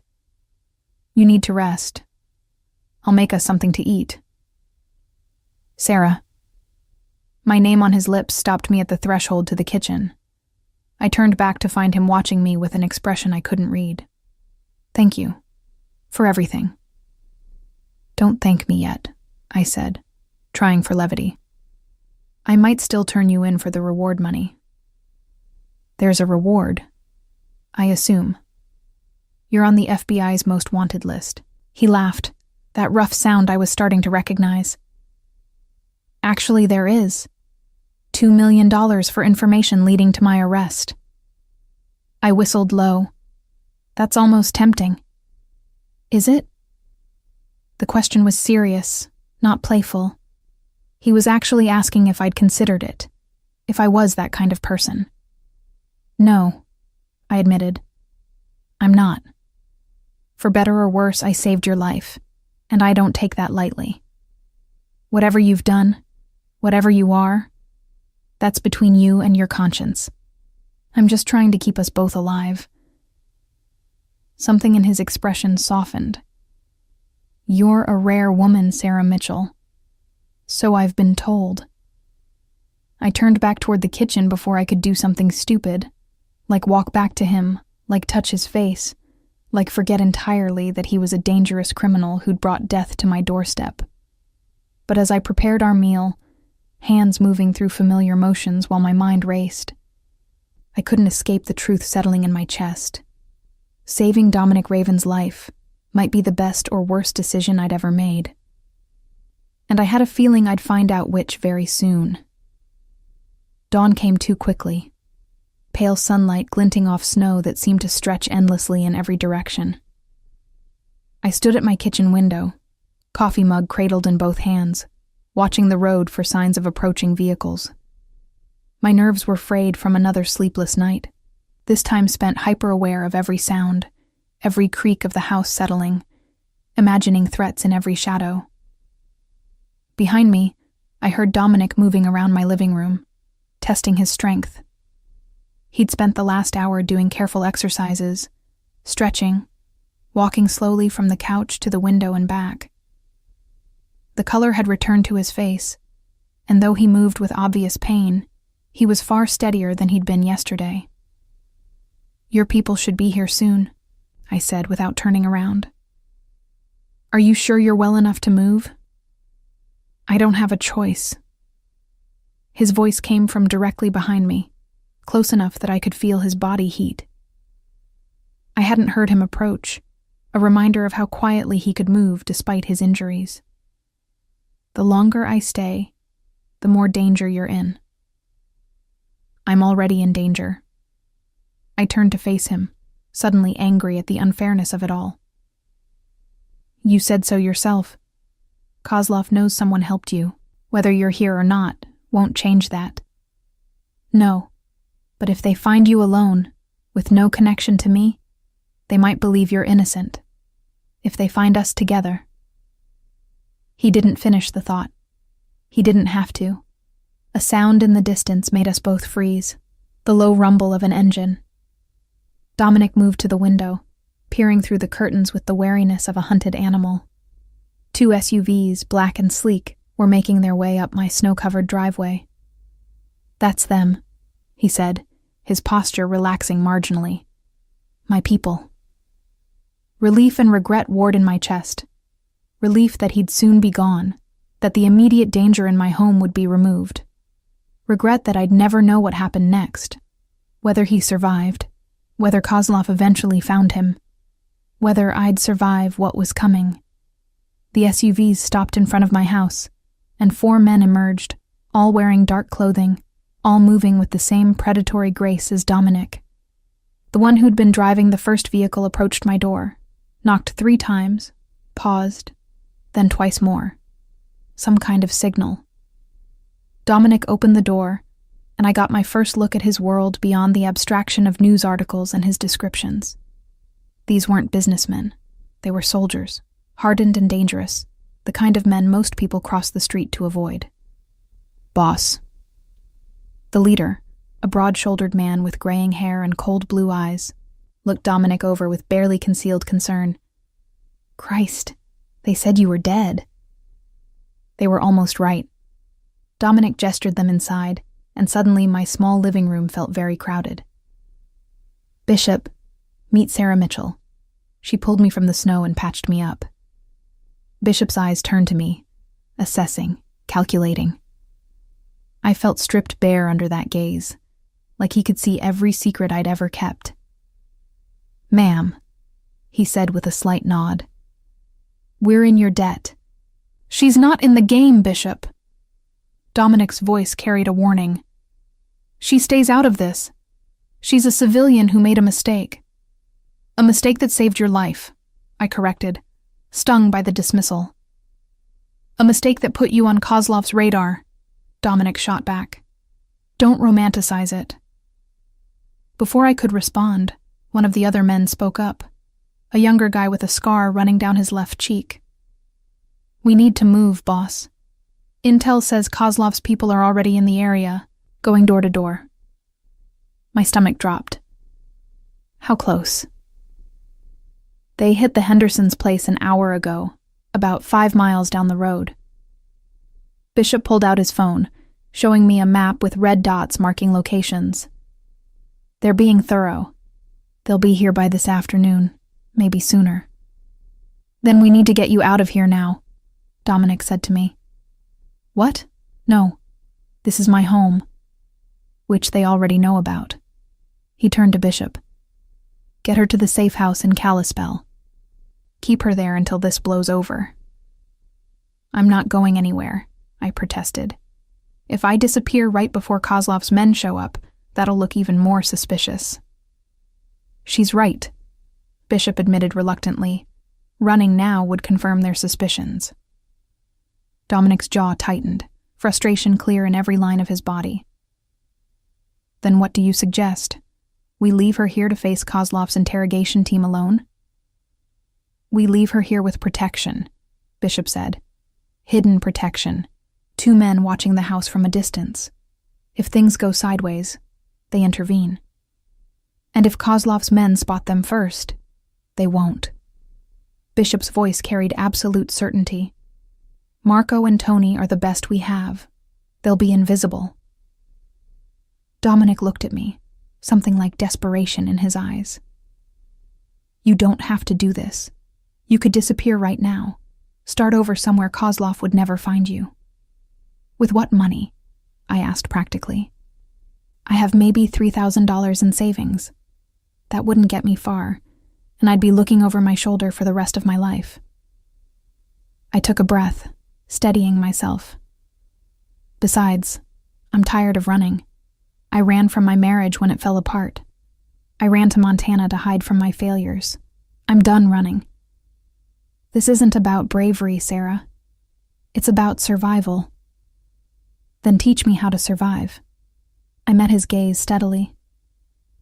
"You need to rest. I'll make us something to eat." "Sarah." My name on his lips stopped me at the threshold to the kitchen. I turned back to find him watching me with an expression I couldn't read. "Thank you. For everything." "Don't thank me yet," I said, trying for levity. "I might still turn you in for the reward money." "There's a reward, I assume. You're on the FBI's most wanted list." He laughed, that rough sound I was starting to recognize. "Actually, there is. $2 million for information leading to my arrest." I whistled low. "That's almost tempting." "Is it?" The question was serious, not playful. He was actually asking if I'd considered it, if I was that kind of person. "No," I admitted. "I'm not. For better or worse, I saved your life, and I don't take that lightly. Whatever you've done, whatever you are, that's between you and your conscience. I'm just trying to keep us both alive." Something in his expression softened. "You're a rare woman, Sarah Mitchell. So I've been told." I turned back toward the kitchen before I could do something stupid, like walk back to him, like touch his face, like forget entirely that he was a dangerous criminal who'd brought death to my doorstep. But as I prepared our meal, hands moving through familiar motions while my mind raced, I couldn't escape the truth settling in my chest. Saving Dominic Raven's life might be the best or worst decision I'd ever made. And I had a feeling I'd find out which very soon. Dawn came too quickly, pale sunlight glinting off snow that seemed to stretch endlessly in every direction. I stood at my kitchen window, coffee mug cradled in both hands, watching the road for signs of approaching vehicles. My nerves were frayed from another sleepless night, this time spent hyper-aware of every sound, every creak of the house settling, imagining threats in every shadow. Behind me, I heard Dominic moving around my living room, testing his strength. He'd spent the last hour doing careful exercises, stretching, walking slowly from the couch to the window and back. The color had returned to his face, and though he moved with obvious pain, he was far steadier than he'd been yesterday. "Your people should be here soon," I said without turning around. "Are you sure you're well enough to move?" "I don't have a choice." His voice came from directly behind me, close enough that I could feel his body heat. I hadn't heard him approach, a reminder of how quietly he could move despite his injuries. "The longer I stay, the more danger you're in." "I'm already in danger." I turned to face him, suddenly angry at the unfairness of it all. "You said so yourself. Kozlov knows someone helped you. Whether you're here or not won't change that." "No, but if they find you alone, with no connection to me, they might believe you're innocent. If they find us together." He didn't finish the thought. He didn't have to. A sound in the distance made us both freeze, the low rumble of an engine. Dominic moved to the window, peering through the curtains with the wariness of a hunted animal. 2 SUVs, black and sleek, were making their way up my snow-covered driveway. "That's them," he said, his posture relaxing marginally. "My people." Relief and regret warred in my chest. Relief that he'd soon be gone, that the immediate danger in my home would be removed. Regret that I'd never know what happened next, whether he survived, whether Kozlov eventually found him, whether I'd survive what was coming. The SUVs stopped in front of my house, and 4 men emerged, all wearing dark clothing, all moving with the same predatory grace as Dominic. The one who'd been driving the first vehicle approached my door, knocked 3 times, paused, then twice more. Some kind of signal. Dominic opened the door, and I got my first look at his world beyond the abstraction of news articles and his descriptions. These weren't businessmen. They were soldiers, hardened and dangerous, the kind of men most people cross the street to avoid. "Boss." The leader, a broad-shouldered man with graying hair and cold blue eyes, looked Dominic over with barely concealed concern. "Christ, they said you were dead." They were almost right. Dominic gestured them inside, and suddenly my small living room felt very crowded. "Bishop, meet Sarah Mitchell." She pulled me from the snow and patched me up. Bishop's eyes turned to me, assessing, calculating. I felt stripped bare under that gaze, like he could see every secret I'd ever kept. "Ma'am," he said with a slight nod, "we're in your debt." "She's not in the game, Bishop." Dominic's voice carried a warning. "She stays out of this. She's a civilian who made a mistake." "A mistake that saved your life," I corrected, stung by the dismissal. "A mistake that put you on Kozlov's radar," Dominic shot back. "Don't romanticize it." Before I could respond, one of the other men spoke up, a younger guy with a scar running down his left cheek. "We need to move, boss. Intel says Kozlov's people are already in the area, going door to door." My stomach dropped. "How close?" "They hit the Hendersons' place an hour ago, about 5 miles down the road." Bishop pulled out his phone, showing me a map with red dots marking locations. "They're being thorough. They'll be here by this afternoon, maybe sooner." "Then we need to get you out of here now," Dominic said to me. "What? No. This is my home." Which they already know about. He turned to Bishop. "Get her to the safe house in Kalispell. Keep her there until this blows over." "I'm not going anywhere," I protested. "If I disappear right before Kozlov's men show up, that'll look even more suspicious." "She's right," Bishop admitted reluctantly. Running now would confirm their suspicions. Dominic's jaw tightened, frustration clear in every line of his body. "Then what do you suggest? We leave her here to face Kozlov's interrogation team alone? We leave her here with protection, Bishop said. Hidden protection. 2 men watching the house from a distance. If things go sideways, they intervene. And if Kozlov's men spot them first, they won't. Bishop's voice carried absolute certainty. Marco and Tony are the best we have. They'll be invisible. Dominic looked at me, something like desperation in his eyes. You don't have to do this. You could disappear right now. Start over somewhere Kozlov would never find you. With what money? I asked practically. I have maybe $3,000 in savings. That wouldn't get me far, and I'd be looking over my shoulder for the rest of my life. I took a breath, steadying myself. Besides, I'm tired of running. I ran from my marriage when it fell apart. I ran to Montana to hide from my failures. I'm done running. This isn't about bravery, Sarah. It's about survival. Then teach me how to survive. I met his gaze steadily.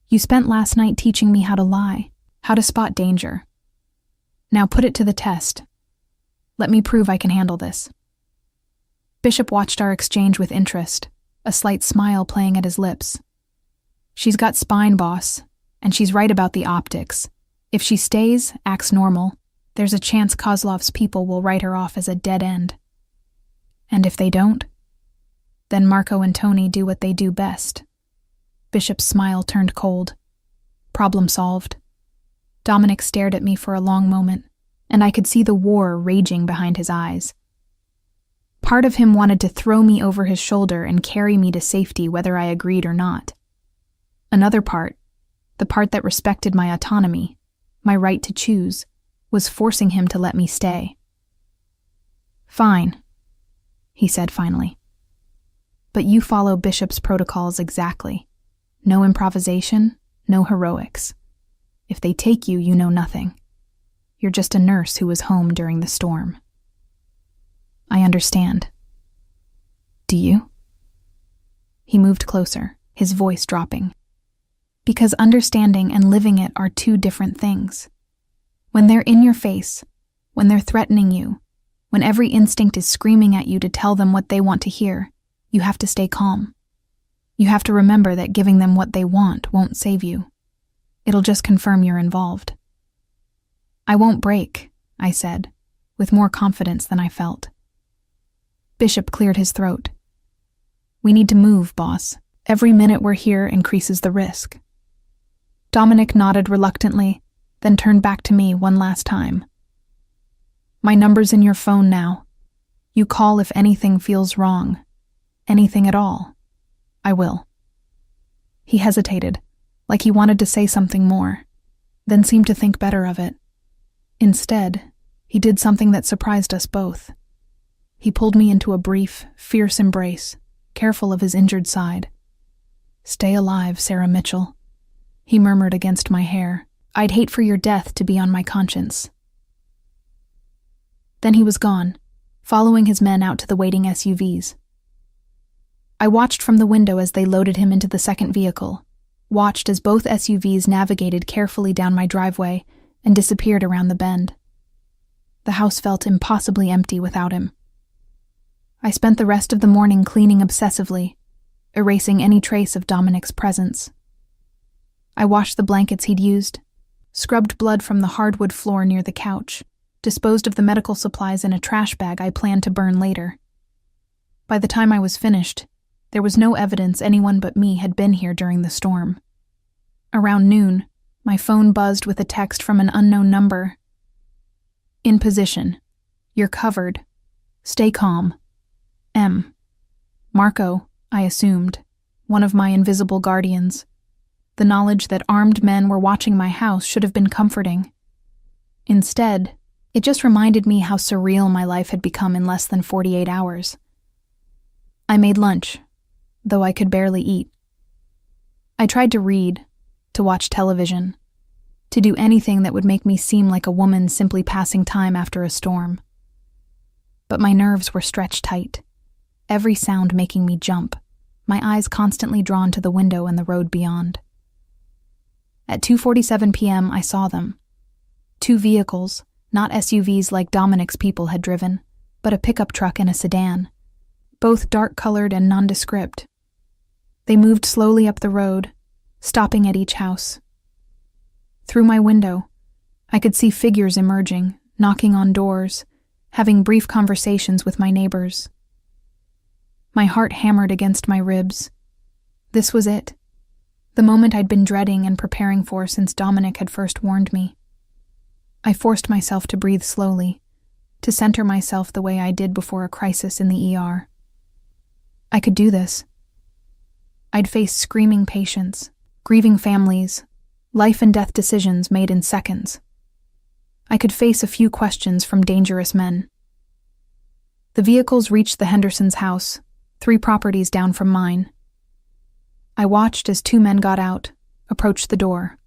You spent last night teaching me how to lie, how to spot danger. Now put it to the test. Let me prove I can handle this. Bishop watched our exchange with interest, a slight smile playing at his lips. She's got spine, boss, and she's right about the optics. If she stays, acts normal, there's a chance Kozlov's people will write her off as a dead end. And if they don't, then Marco and Tony do what they do best. Bishop's smile turned cold. Problem solved. Dominic stared at me for a long moment, and I could see the war raging behind his eyes. Part of him wanted to throw me over his shoulder and carry me to safety whether I agreed or not. Another part, the part that respected my autonomy, my right to choose, was forcing him to let me stay. Fine, he said finally. But you follow Bishop's protocols exactly. No improvisation, no heroics. If they take you, you know nothing. You're just a nurse who was home during the storm. I understand. Do you? He moved closer, his voice dropping. Because understanding and living it are 2 different things. When they're in your face, when they're threatening you, when every instinct is screaming at you to tell them what they want to hear, you have to stay calm. You have to remember that giving them what they want won't save you. It'll just confirm you're involved. I won't break, I said, with more confidence than I felt. Bishop cleared his throat. We need to move, boss. Every minute we're here increases the risk. Dominic nodded reluctantly, then turned back to me one last time. My number's in your phone now. You call if anything feels wrong. Anything at all. I will. He hesitated, like he wanted to say something more, then seemed to think better of it. Instead, he did something that surprised us both. He pulled me into a brief, fierce embrace, careful of his injured side. Stay alive, Sarah Mitchell, he murmured against my hair. I'd hate for your death to be on my conscience. Then he was gone, following his men out to the waiting SUVs. I watched from the window as they loaded him into the second vehicle, watched as both SUVs navigated carefully down my driveway and disappeared around the bend. The house felt impossibly empty without him. I spent the rest of the morning cleaning obsessively, erasing any trace of Dominic's presence. I washed the blankets he'd used, scrubbed blood from the hardwood floor near the couch, disposed of the medical supplies in a trash bag I planned to burn later. By the time I was finished, there was no evidence anyone but me had been here during the storm. Around noon, my phone buzzed with a text from an unknown number. In position. You're covered. Stay calm. M. Marco, I assumed, one of my invisible guardians. The knowledge that armed men were watching my house should have been comforting. Instead, it just reminded me how surreal my life had become in less than 48 hours. I made lunch, though I could barely eat. I tried to read, to watch television, to do anything that would make me seem like a woman simply passing time after a storm. But my nerves were stretched tight, every sound making me jump, my eyes constantly drawn to the window and the road beyond. At 2:47 p.m., I saw them. 2 vehicles, not SUVs like Dominic's people had driven, but a pickup truck and a sedan, both dark-colored and nondescript. They moved slowly up the road, stopping at each house. Through my window, I could see figures emerging, knocking on doors, having brief conversations with my neighbors. My heart hammered against my ribs. This was it, the moment I'd been dreading and preparing for since Dominic had first warned me. I forced myself to breathe slowly, to center myself the way I did before a crisis in the ER. I could do this. I'd face screaming patients, grieving families, life and death decisions made in seconds. I could face a few questions from dangerous men. The vehicles reached the Hendersons' house, 3 properties down from mine. I watched as 2 men got out, approached the door.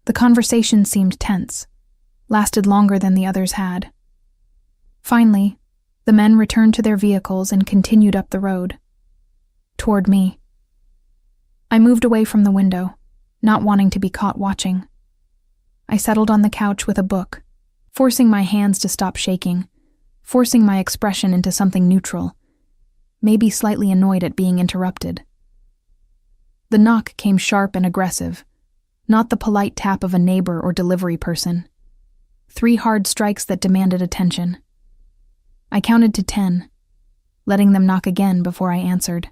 The conversation seemed tense, lasted longer than the others had. Finally, the men returned to their vehicles and continued up the road, toward me. I moved away from the window, not wanting to be caught watching. I settled on the couch with a book, forcing my hands to stop shaking, forcing my expression into something neutral, maybe slightly annoyed at being interrupted. The knock came sharp and aggressive, not the polite tap of a neighbor or delivery person. 3 hard strikes that demanded attention. I counted to 10, letting them knock again before I answered.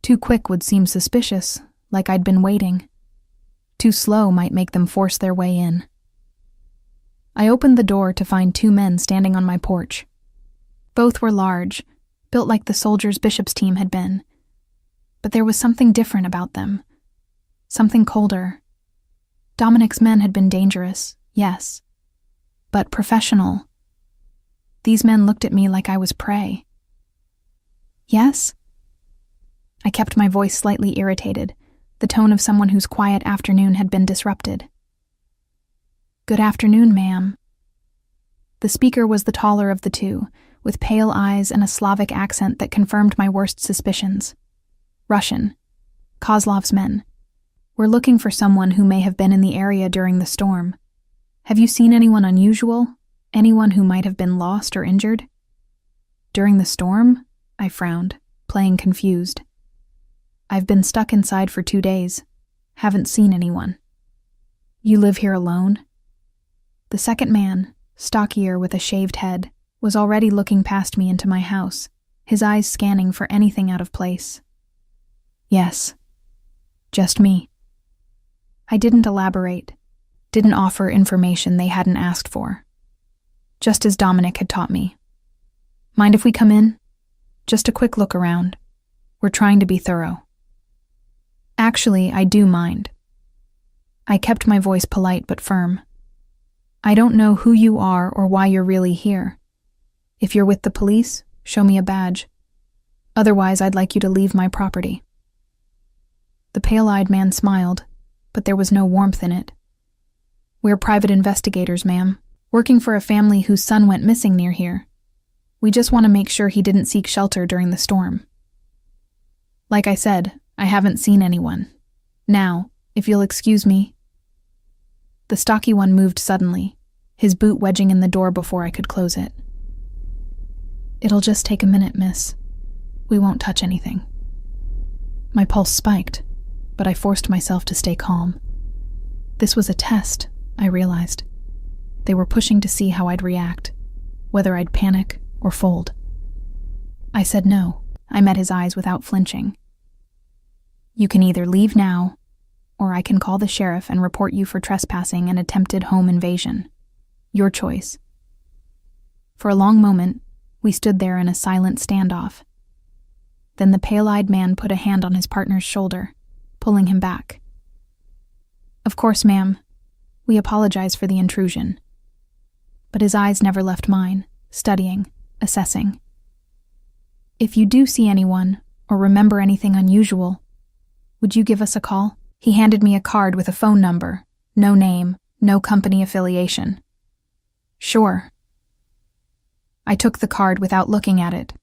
Too quick would seem suspicious, like I'd been waiting. Too slow might make them force their way in. I opened the door to find 2 men standing on my porch. Both were large, built like the soldiers Bishop's team had been. But there was something different about them. Something colder. Dominic's men had been dangerous, yes, but professional. These men looked at me like I was prey. Yes? I kept my voice slightly irritated, the tone of someone whose quiet afternoon had been disrupted. Good afternoon, ma'am. The speaker was the taller of the 2, with pale eyes and a Slavic accent that confirmed my worst suspicions. Russian. Kozlov's men. We're looking for someone who may have been in the area during the storm. Have you seen anyone unusual? Anyone who might have been lost or injured? During the storm? I frowned, playing confused. I've been stuck inside for 2 days. Haven't seen anyone. You live here alone? The second man, stockier with a shaved head, was already looking past me into my house, his eyes scanning for anything out of place. Yes. Just me. I didn't elaborate, didn't offer information they hadn't asked for. Just as Dominic had taught me. Mind if we come in? Just a quick look around. We're trying to be thorough. Actually, I do mind. I kept my voice polite but firm. I don't know who you are or why you're really here. If you're with the police, show me a badge. Otherwise, I'd like you to leave my property. The pale-eyed man smiled, but there was no warmth in it. We're private investigators, ma'am, working for a family whose son went missing near here. We just want to make sure he didn't seek shelter during the storm. Like I said, I haven't seen anyone. Now, if you'll excuse me. The stocky one moved suddenly, his boot wedging in the door before I could close it. It'll just take a minute, miss. We won't touch anything. My pulse spiked, but I forced myself to stay calm. This was a test, I realized. They were pushing to see how I'd react, whether I'd panic or fold. I said no. I met his eyes without flinching. You can either leave now, or I can call the sheriff and report you for trespassing and attempted home invasion. Your choice. For a long moment, we stood there in a silent standoff. Then the pale-eyed man put a hand on his partner's shoulder, pulling him back. Of course, ma'am. We apologize for the intrusion. But his eyes never left mine, studying, assessing. If you do see anyone, or remember anything unusual, would you give us a call? He handed me a card with a phone number, no name, no company affiliation. Sure. I took the card without looking at it.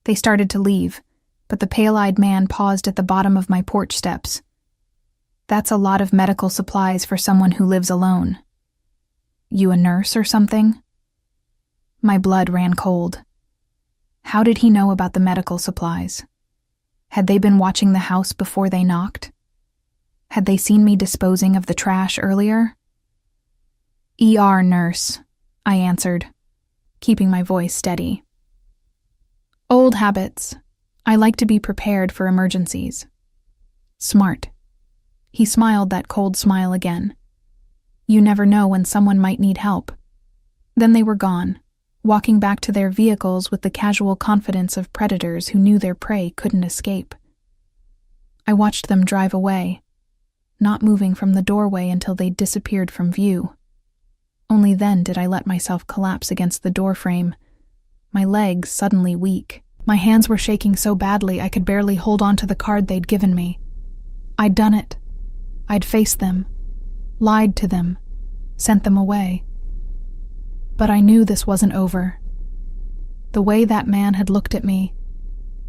They started to leave, but the pale-eyed man paused at the bottom of my porch steps. That's a lot of medical supplies for someone who lives alone. You a nurse or something?" My blood ran cold. How did he know about the medical supplies? Had they been watching the house before they knocked? Had they seen me disposing of the trash earlier? "ER nurse," I answered, keeping my voice steady. "Old habits. I like to be prepared for emergencies." "Smart." He smiled that cold smile again. You never know when someone might need help. Then they were gone, walking back to their vehicles with the casual confidence of predators who knew their prey couldn't escape. I watched them drive away, not moving from the doorway until they disappeared from view. Only then did I let myself collapse against the doorframe, my legs suddenly weak. My hands were shaking so badly I could barely hold on to the card they'd given me. I'd done it. I'd faced them, lied to them, sent them away. But I knew this wasn't over. The way that man had looked at me,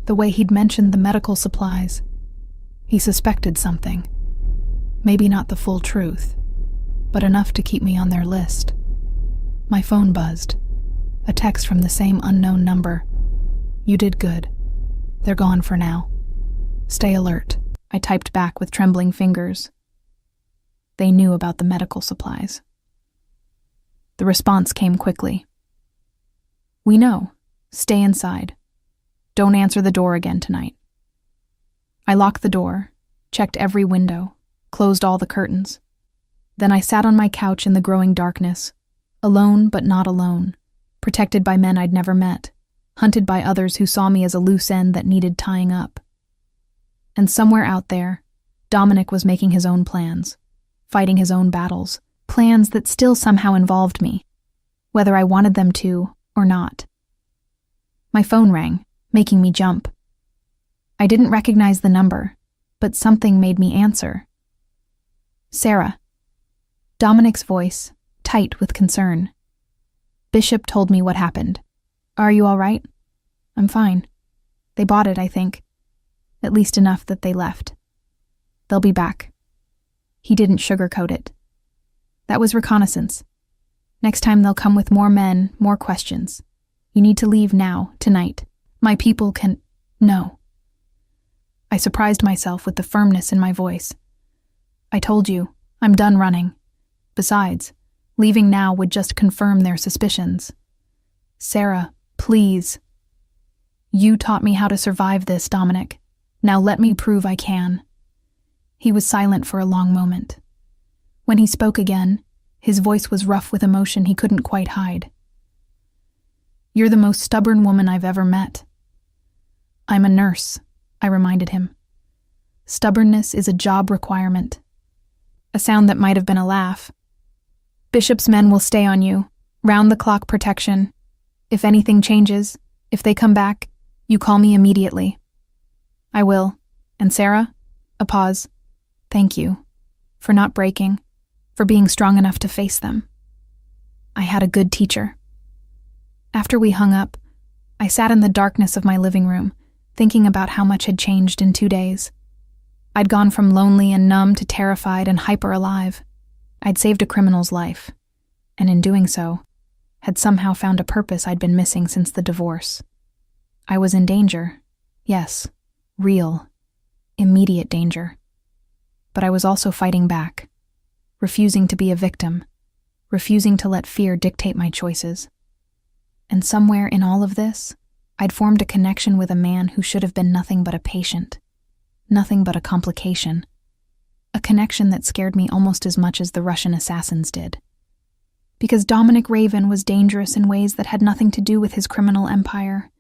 the way he'd mentioned the medical supplies, he suspected something. Maybe not the full truth, but enough to keep me on their list. My phone buzzed. A text from the same unknown number. "You did good. They're gone for now. Stay alert," I typed back with trembling fingers. They knew about the medical supplies. The response came quickly. "We know. Stay inside. Don't answer the door again tonight." I locked the door, checked every window, closed all the curtains. Then I sat on my couch in the growing darkness, alone but not alone, protected by men I'd never met, hunted by others who saw me as a loose end that needed tying up. And somewhere out there, Dominic was making his own plans, fighting his own battles, plans that still somehow involved me, whether I wanted them to or not. My phone rang, making me jump. I didn't recognize the number, but something made me answer. "Sarah." Dominic's voice, tight with concern. "Bishop told me what happened. Are you all right?" "I'm fine. They bought it, I think. At least enough that they left. They'll be back." He didn't sugarcoat it. "That was reconnaissance. Next time they'll come with more men, more questions. You need to leave now, tonight. My people can—" "No." I surprised myself with the firmness in my voice. "I told you, I'm done running. Besides, leaving now would just confirm their suspicions. Sarah, please. You taught me how to survive this, Dominic. Now let me prove I can." He was silent for a long moment. When he spoke again, his voice was rough with emotion he couldn't quite hide. "You're the most stubborn woman I've ever met." "I'm a nurse," I reminded him. "Stubbornness is a job requirement." A sound that might have been a laugh. "Bishop's men will stay on you. Round-the-clock protection. If anything changes, if they come back, you call me immediately." "I will. And Sarah?" A pause. "Thank you. For not breaking. For being strong enough to face them. I had a good teacher." After we hung up, I sat in the darkness of my living room, thinking about how much had changed in 2 days. I'd gone from lonely and numb to terrified and hyper-alive. I'd saved a criminal's life, and in doing so, had somehow found a purpose I'd been missing since the divorce. I was in danger. Yes, real, immediate danger. But I was also fighting back, refusing to be a victim, refusing to let fear dictate my choices. And somewhere in all of this, I'd formed a connection with a man who should have been nothing but a patient, nothing but a complication. A connection that scared me almost as much as the Russian assassins did. Because Dominic Raven was dangerous in ways that had nothing to do with his criminal empire.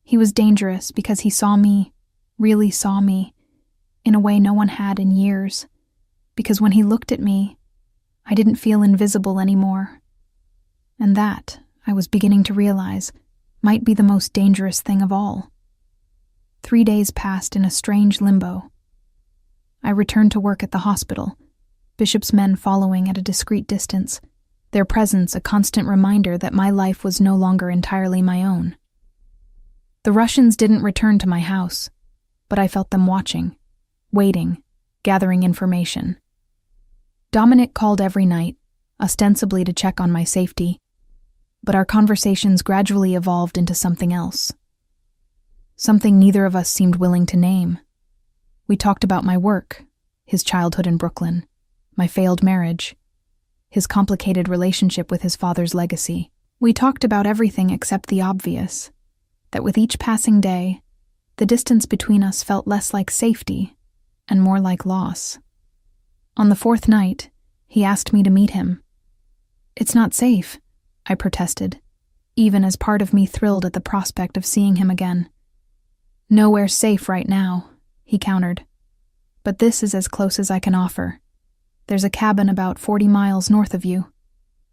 He was dangerous because he saw me, really saw me, in a way no one had in years. Because when he looked at me, I didn't feel invisible anymore. And that, I was beginning to realize, might be the most dangerous thing of all. 3 days passed in a strange limbo. I returned to work at the hospital, Bishop's men following at a discreet distance, their presence a constant reminder that my life was no longer entirely my own. The Russians didn't return to my house, but I felt them watching, waiting, gathering information. Dominic called every night, ostensibly to check on my safety, but our conversations gradually evolved into something else. Something neither of us seemed willing to name. We talked about my work, his childhood in Brooklyn, my failed marriage, his complicated relationship with his father's legacy. We talked about everything except the obvious, that with each passing day, the distance between us felt less like safety and more like loss. On the fourth night, he asked me to meet him. "It's not safe," I protested, even as part of me thrilled at the prospect of seeing him again. "Nowhere's safe right now," he countered. "But this is as close as I can offer. There's a cabin about 40 miles north of you.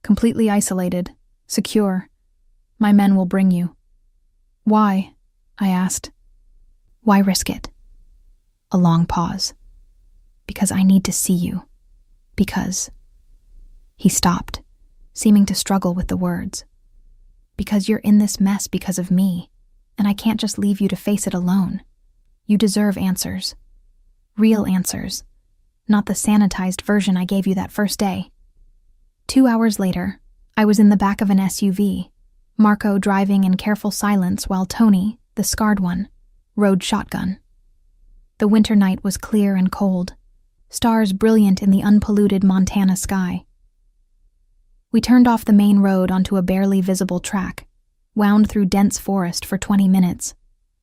Completely isolated, secure. My men will bring you." "Why?" I asked. "Why risk it?" A long pause. "Because I need to see you. Because..." He stopped, seeming to struggle with the words. "Because you're in this mess because of me, and I can't just leave you to face it alone. You deserve answers. Real answers. Not the sanitized version I gave you that first day." 2 hours later, I was in the back of an SUV, Marco driving in careful silence while Tony, the scarred one, rode shotgun. The winter night was clear and cold, stars brilliant in the unpolluted Montana sky. We turned off the main road onto a barely visible track, wound through dense forest for 20 minutes,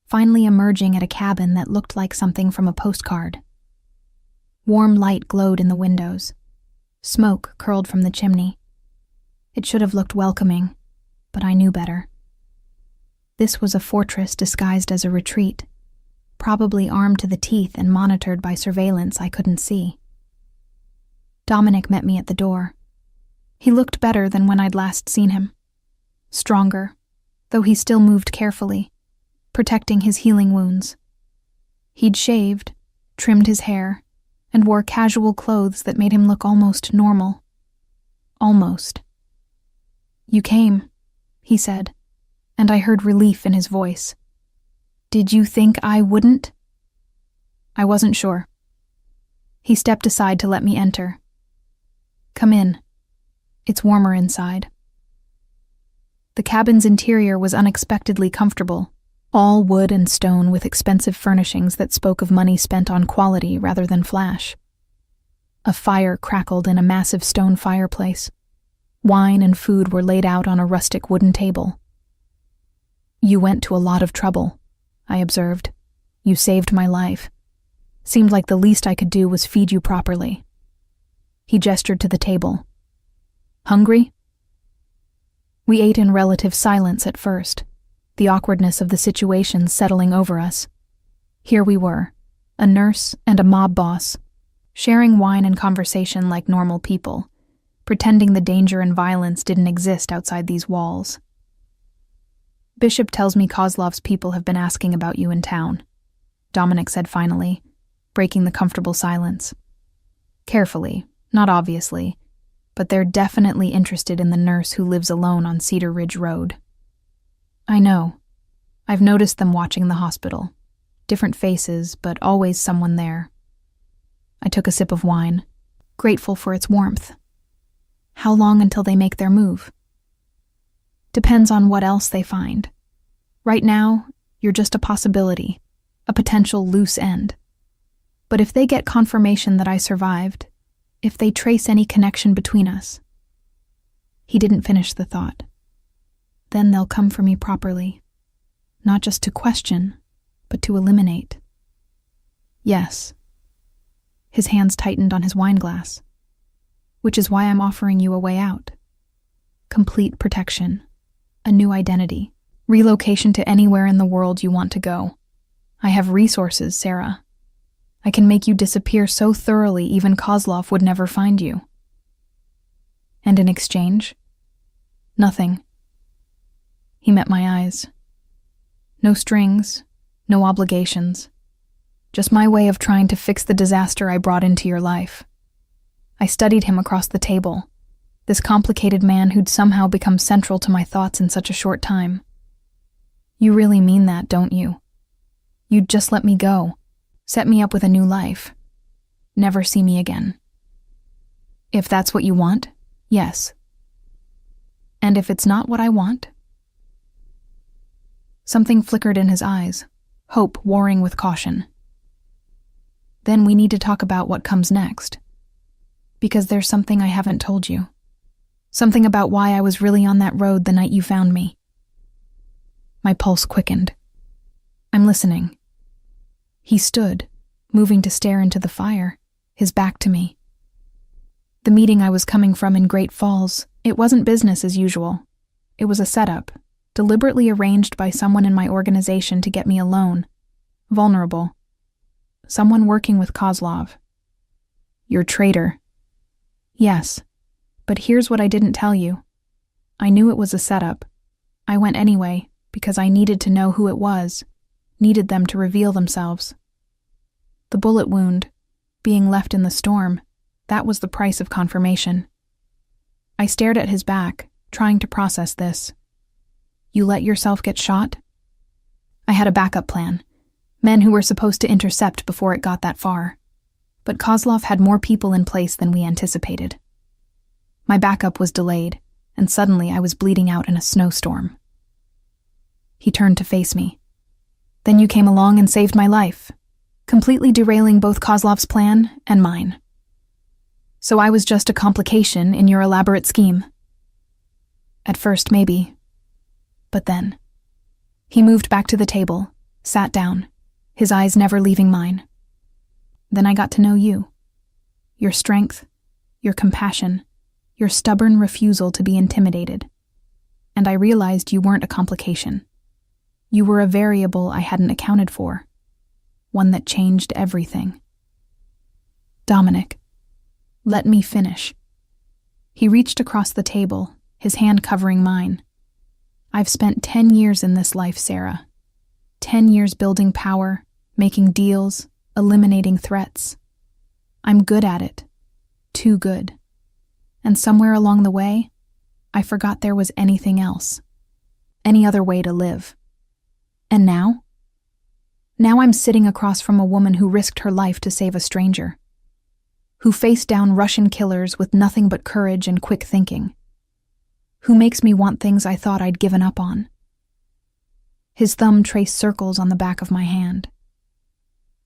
finally emerging at a cabin that looked like something from a postcard. Warm light glowed in the windows. Smoke curled from the chimney. It should have looked welcoming, but I knew better. This was a fortress disguised as a retreat, probably armed to the teeth and monitored by surveillance I couldn't see. Dominic met me at the door. He looked better than when I'd last seen him. Stronger, though he still moved carefully, protecting his healing wounds. He'd shaved, trimmed his hair, and wore casual clothes that made him look almost normal. Almost. "You came," he said, and I heard relief in his voice. "Did you think I wouldn't?" I wasn't sure. He stepped aside to let me enter. "Come in. It's warmer inside." The cabin's interior was unexpectedly comfortable, all wood and stone with expensive furnishings that spoke of money spent on quality rather than flash. A fire crackled in a massive stone fireplace. Wine and food were laid out on a rustic wooden table. "You went to a lot of trouble," I observed. "You saved my life. Seemed like the least I could do was feed you properly." He gestured to the table. "Hungry?" We ate in relative silence at first, the awkwardness of the situation settling over us. Here we were, a nurse and a mob boss, sharing wine and conversation like normal people, pretending the danger and violence didn't exist outside these walls. "Bishop tells me Kozlov's people have been asking about you in town," Dominic said finally, breaking the comfortable silence. "Carefully, not obviously, but they're definitely interested in the nurse who lives alone on Cedar Ridge Road." "I know. I've noticed them watching the hospital. Different faces, but always someone there." I took a sip of wine, grateful for its warmth. "How long until they make their move?" "Depends on what else they find. Right now, you're just a possibility, a potential loose end. But if they get confirmation that I survived, if they trace any connection between us..." He didn't finish the thought. "Then they'll come for me properly. Not just to question, but to eliminate." "Yes." His hands tightened on his wine glass. "Which is why I'm offering you a way out. Complete protection. A new identity. Relocation to anywhere in the world you want to go. I have resources, Sarah. I can make you disappear so thoroughly even Kozlov would never find you." "And in exchange?" "Nothing." He met my eyes. "No strings, no obligations. Just my way of trying to fix the disaster I brought into your life." I studied him across the table, this complicated man who'd somehow become central to my thoughts in such a short time. "You really mean that, don't you? You'd just let me go, set me up with a new life, never see me again." "If that's what you want," Yes. And if it's not what I want? Something flickered in his eyes, hope warring with caution. Then we need to talk about what comes next. Because there's something I haven't told you. Something about why I was really on that road the night you found me. My pulse quickened. I'm listening. He stood, moving to stare into the fire, his back to me. The meeting I was coming from in Great Falls, it wasn't business as usual. It was a setup, deliberately arranged by someone in my organization to get me alone, vulnerable. Someone working with Kozlov. Your traitor. Yes, but here's what I didn't tell you. I knew it was a setup. I went anyway, because I needed to know who it was, needed them to reveal themselves. The bullet wound, being left in the storm, that was the price of confirmation. I stared at his back, trying to process this. You let yourself get shot? I had a backup plan. Men who were supposed to intercept before it got that far. But Kozlov had more people in place than we anticipated. My backup was delayed, and suddenly I was bleeding out in a snowstorm. He turned to face me. Then you came along and saved my life, completely derailing both Kozlov's plan and mine. So I was just a complication in your elaborate scheme. At first, maybe. But then. He moved back to the table, sat down, his eyes never leaving mine. Then I got to know you. Your strength, your compassion, your stubborn refusal to be intimidated. And I realized you weren't a complication. You were a variable I hadn't accounted for. One that changed everything. Dominic. Let me finish. He reached across the table, his hand covering mine. I've spent 10 years in this life, Sarah. 10 years building power, making deals, eliminating threats. I'm good at it. Too good. And somewhere along the way, I forgot there was anything else. Any other way to live. And now? Now I'm sitting across from a woman who risked her life to save a stranger. Who faced down Russian killers with nothing but courage and quick thinking. Who makes me want things I thought I'd given up on. His thumb traced circles on the back of my hand.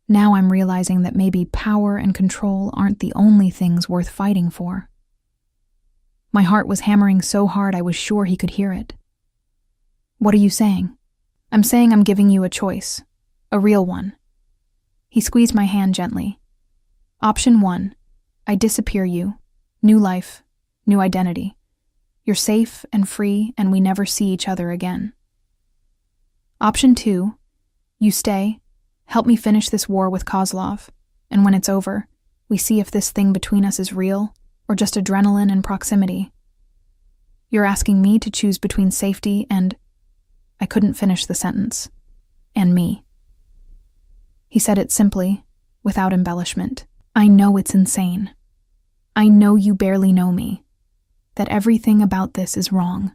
Now I'm realizing that maybe power and control aren't the only things worth fighting for. My heart was hammering so hard I was sure he could hear it. What are you saying? I'm saying I'm giving you a choice. A real one. He squeezed my hand gently. Option 1. I disappear you. New life. New identity. You're safe and free and we never see each other again. Option 2. You stay. Help me finish this war with Kozlov. And when it's over, we see if this thing between us is real or just adrenaline and proximity. You're asking me to choose between safety and... I couldn't finish the sentence. And me. He said it simply, without embellishment. I know it's insane. I know you barely know me. That everything about this is wrong.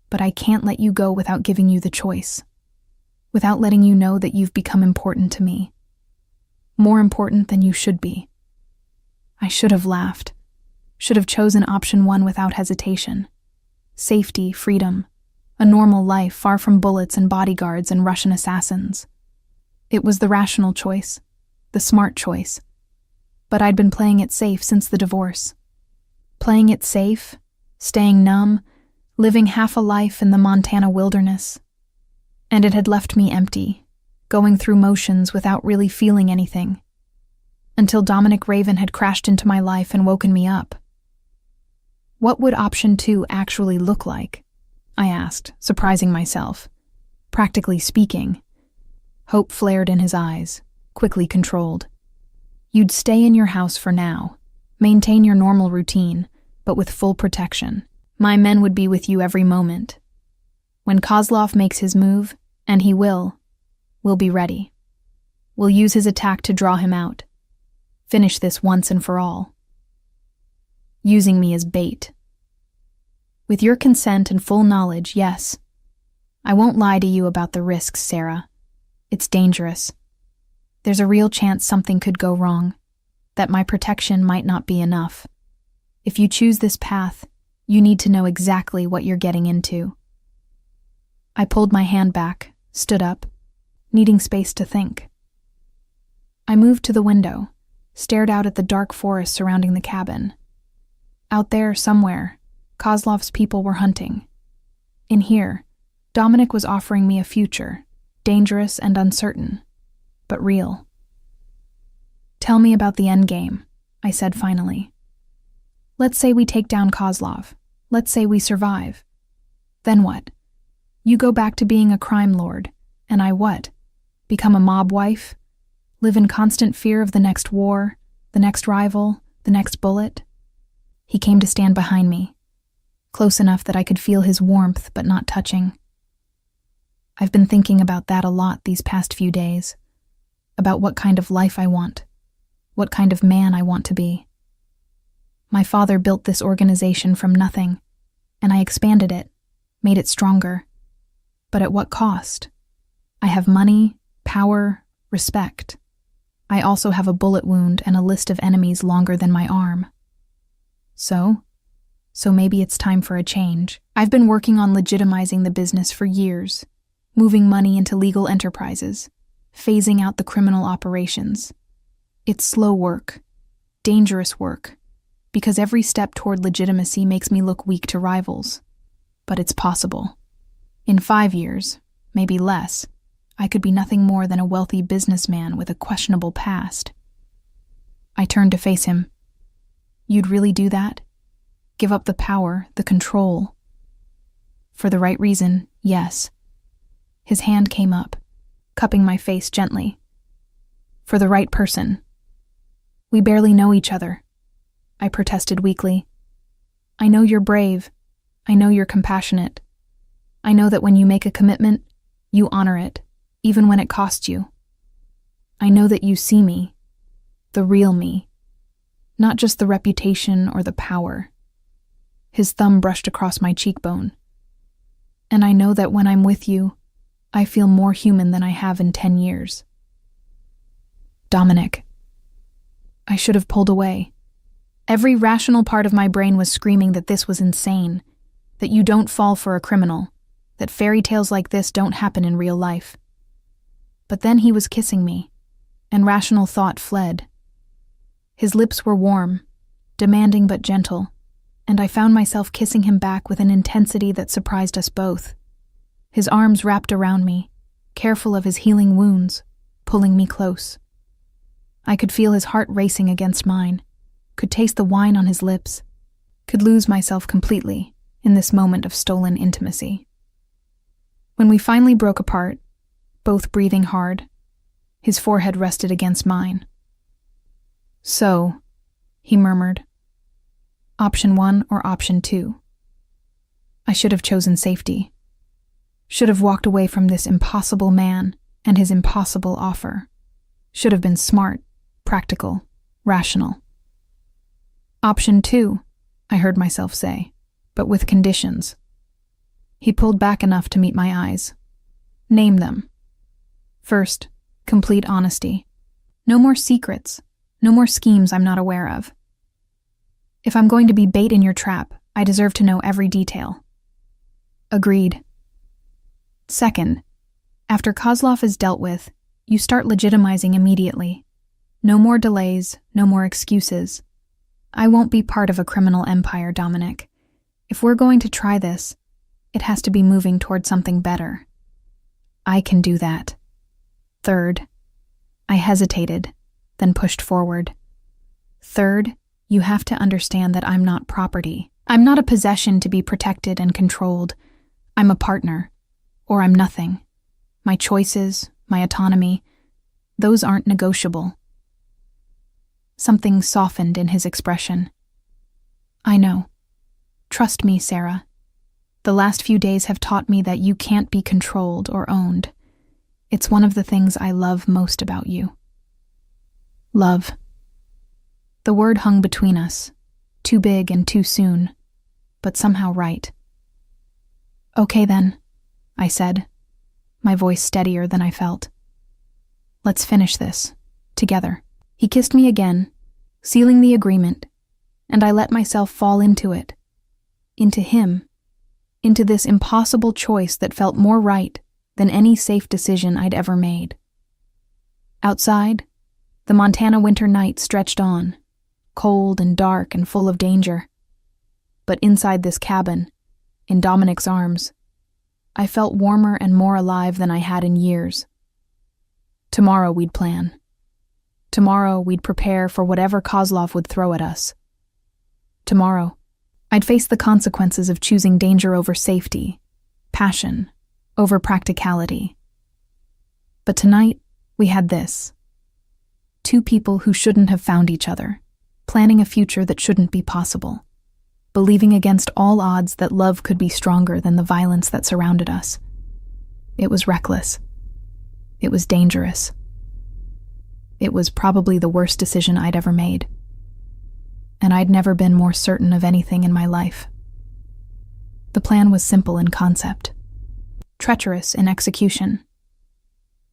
But I can't let you go without giving you the choice. Without letting you know that you've become important to me. More important than you should be. I should have laughed. Should have chosen option 1 without hesitation. Safety, freedom. A normal life far from bullets and bodyguards and Russian assassins. It was the rational choice. The smart choice. But I'd been playing it safe since the divorce. Playing it safe, staying numb, living half a life in the Montana wilderness. And it had left me empty, going through motions without really feeling anything. Until Dominic Raven had crashed into my life and woken me up. What would option 2 actually look like? I asked, surprising myself. Practically speaking. Hope flared in his eyes, quickly controlled. You'd stay in your house for now, maintain your normal routine, but with full protection. My men would be with you every moment. When Kozlov makes his move, and he will, we'll be ready. We'll use his attack to draw him out. Finish this once and for all. Using me as bait. With your consent and full knowledge, yes. I won't lie to you about the risks, Sarah. It's dangerous. There's a real chance something could go wrong, that my protection might not be enough. If you choose this path, you need to know exactly what you're getting into. I pulled my hand back, stood up, needing space to think. I moved to the window, stared out at the dark forest surrounding the cabin. Out there, somewhere, Kozlov's people were hunting. In here, Dominic was offering me a future, dangerous and uncertain, but real. "Tell me about the endgame," I said finally. "Let's say we take down Kozlov. Let's say we survive. Then what? You go back to being a crime lord, and I what? Become a mob wife? Live in constant fear of the next war, the next rival, the next bullet?" He came to stand behind me, close enough that I could feel his warmth but not touching. I've been thinking about that a lot these past few days, about what kind of life I want, what kind of man I want to be. My father built this organization from nothing, and I expanded it, made it stronger. But at what cost? I have money, power, respect. I also have a bullet wound and a list of enemies longer than my arm. So maybe it's time for a change. I've been working on legitimizing the business for years, moving money into legal enterprises, phasing out the criminal operations. It's slow work, dangerous work, because every step toward legitimacy makes me look weak to rivals. But it's possible. In 5 years, maybe less, I could be nothing more than a wealthy businessman with a questionable past. I turned to face him. "You'd really do that? Give up the power, the control?" "For the right reason, yes." His hand came up, cupping my face gently. "For the right person." "We barely know each other," I protested weakly. "I know you're brave. I know you're compassionate. I know that when you make a commitment, you honor it, even when it costs you. I know that you see me, the real me, not just the reputation or the power." His thumb brushed across my cheekbone. "And I know that when I'm with you, I feel more human than I have in 10 years. Dominic. I should have pulled away. Every rational part of my brain was screaming that this was insane, that you don't fall for a criminal, that fairy tales like this don't happen in real life. But then he was kissing me, and rational thought fled. His lips were warm, demanding but gentle, and I found myself kissing him back with an intensity that surprised us both. His arms wrapped around me, careful of his healing wounds, pulling me close. I could feel his heart racing against mine, could taste the wine on his lips, could lose myself completely in this moment of stolen intimacy. When we finally broke apart, both breathing hard, his forehead rested against mine. "So," he murmured, "option 1 or option 2? I should have chosen safety. Should have walked away from this impossible man and his impossible offer. Should have been smart, practical, rational. Option 2, I heard myself say, but with conditions. He pulled back enough to meet my eyes. Name them. First, complete honesty. No more secrets, no more schemes I'm not aware of. If I'm going to be bait in your trap, I deserve to know every detail. Agreed. Second, after Kozlov is dealt with, you start legitimizing immediately. No more delays, no more excuses. I won't be part of a criminal empire, Dominic. If we're going to try this, it has to be moving toward something better. I can do that. Third, I hesitated, then pushed forward. Third, you have to understand that I'm not property. I'm not a possession to be protected and controlled. I'm a partner, or I'm nothing. My choices, my autonomy, those aren't negotiable. Something softened in his expression. I know. Trust me, Sarah. The last few days have taught me that you can't be controlled or owned. It's one of the things I love most about you. Love. The word hung between us, too big and too soon, but somehow right. Okay then, I said, my voice steadier than I felt. Let's finish this, together. He kissed me again, sealing the agreement, and I let myself fall into it. Into him. Into this impossible choice that felt more right than any safe decision I'd ever made. Outside, the Montana winter night stretched on, cold and dark and full of danger. But inside this cabin, in Dominic's arms, I felt warmer and more alive than I had in years. Tomorrow we'd plan. Tomorrow we'd prepare for whatever Kozlov would throw at us. Tomorrow, I'd face the consequences of choosing danger over safety, passion over practicality. But tonight, we had this. Two people who shouldn't have found each other, planning a future that shouldn't be possible, believing against all odds that love could be stronger than the violence that surrounded us. It was reckless. It was dangerous. It was probably the worst decision I'd ever made. And I'd never been more certain of anything in my life. The plan was simple in concept, treacherous in execution.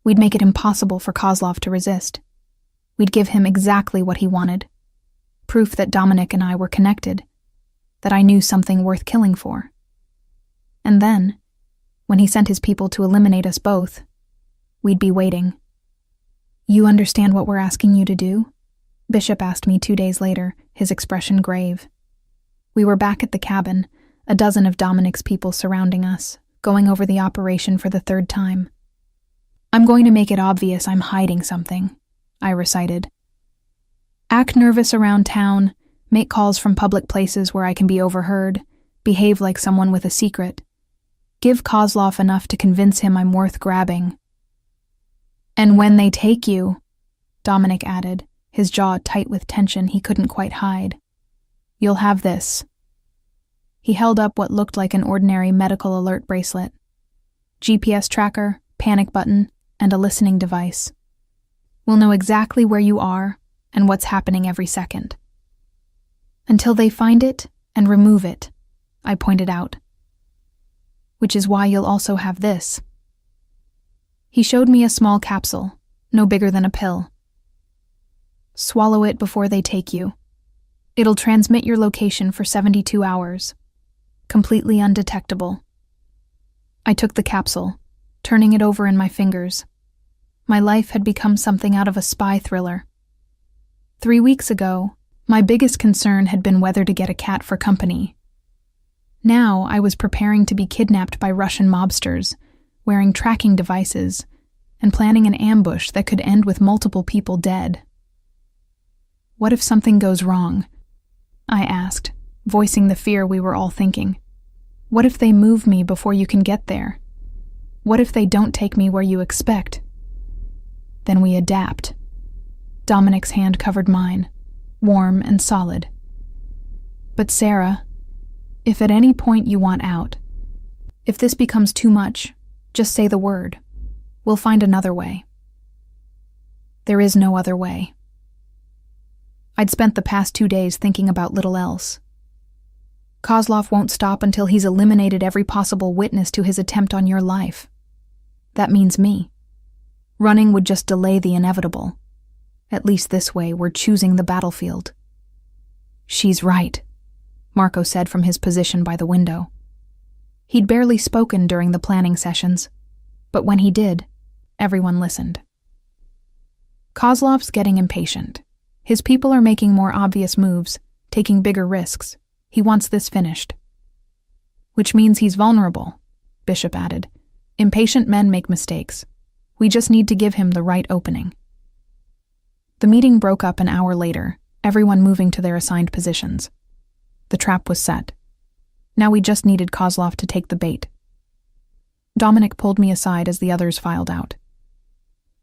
We'd make it impossible for Kozlov to resist. We'd give him exactly what he wanted, proof that Dominic and I were connected, that I knew something worth killing for. And then, when he sent his people to eliminate us both, we'd be waiting. "You understand what we're asking you to do?" Bishop asked me 2 days later, his expression grave. We were back at the cabin, a dozen of Dominic's people surrounding us, going over the operation for the third time. "I'm going to make it obvious I'm hiding something," I recited. "Act nervous around town, make calls from public places where I can be overheard, behave like someone with a secret. Give Kozlov enough to convince him I'm worth grabbing." "And when they take you," Dominic added, his jaw tight with tension he couldn't quite hide, "you'll have this." He held up what looked like an ordinary medical alert bracelet. GPS tracker, panic button, and a listening device. "We'll know exactly where you are and what's happening every second." "Until they find it and remove it," I pointed out. "Which is why you'll also have this." He showed me a small capsule, no bigger than a pill. "Swallow it before they take you. It'll transmit your location for 72 hours. Completely undetectable." I took the capsule, turning it over in my fingers. My life had become something out of a spy thriller. 3 weeks ago, my biggest concern had been whether to get a cat for company. Now I was preparing to be kidnapped by Russian mobsters, wearing tracking devices, and planning an ambush that could end with multiple people dead. "What if something goes wrong?" I asked, voicing the fear we were all thinking. "What if they move me before you can get there? What if they don't take me where you expect?" "Then we adapt." Dominic's hand covered mine, warm and solid. "But Sarah, if at any point you want out, if this becomes too much, just say the word. We'll find another way." There is no other way. I'd spent the past 2 days thinking about little else. Kozlov won't stop until he's eliminated every possible witness to his attempt on your life. That means me. Running would just delay the inevitable. At least this way, we're choosing the battlefield. "She's right," Marco said from his position by the window. He'd barely spoken during the planning sessions, but when he did, everyone listened. "Kozlov's getting impatient. His people are making more obvious moves, taking bigger risks. He wants this finished." "Which means he's vulnerable," Bishop added. "Impatient men make mistakes. We just need to give him the right opening." The meeting broke up an hour later, everyone moving to their assigned positions. The trap was set. Now we just needed Kozlov to take the bait. Dominic pulled me aside as the others filed out.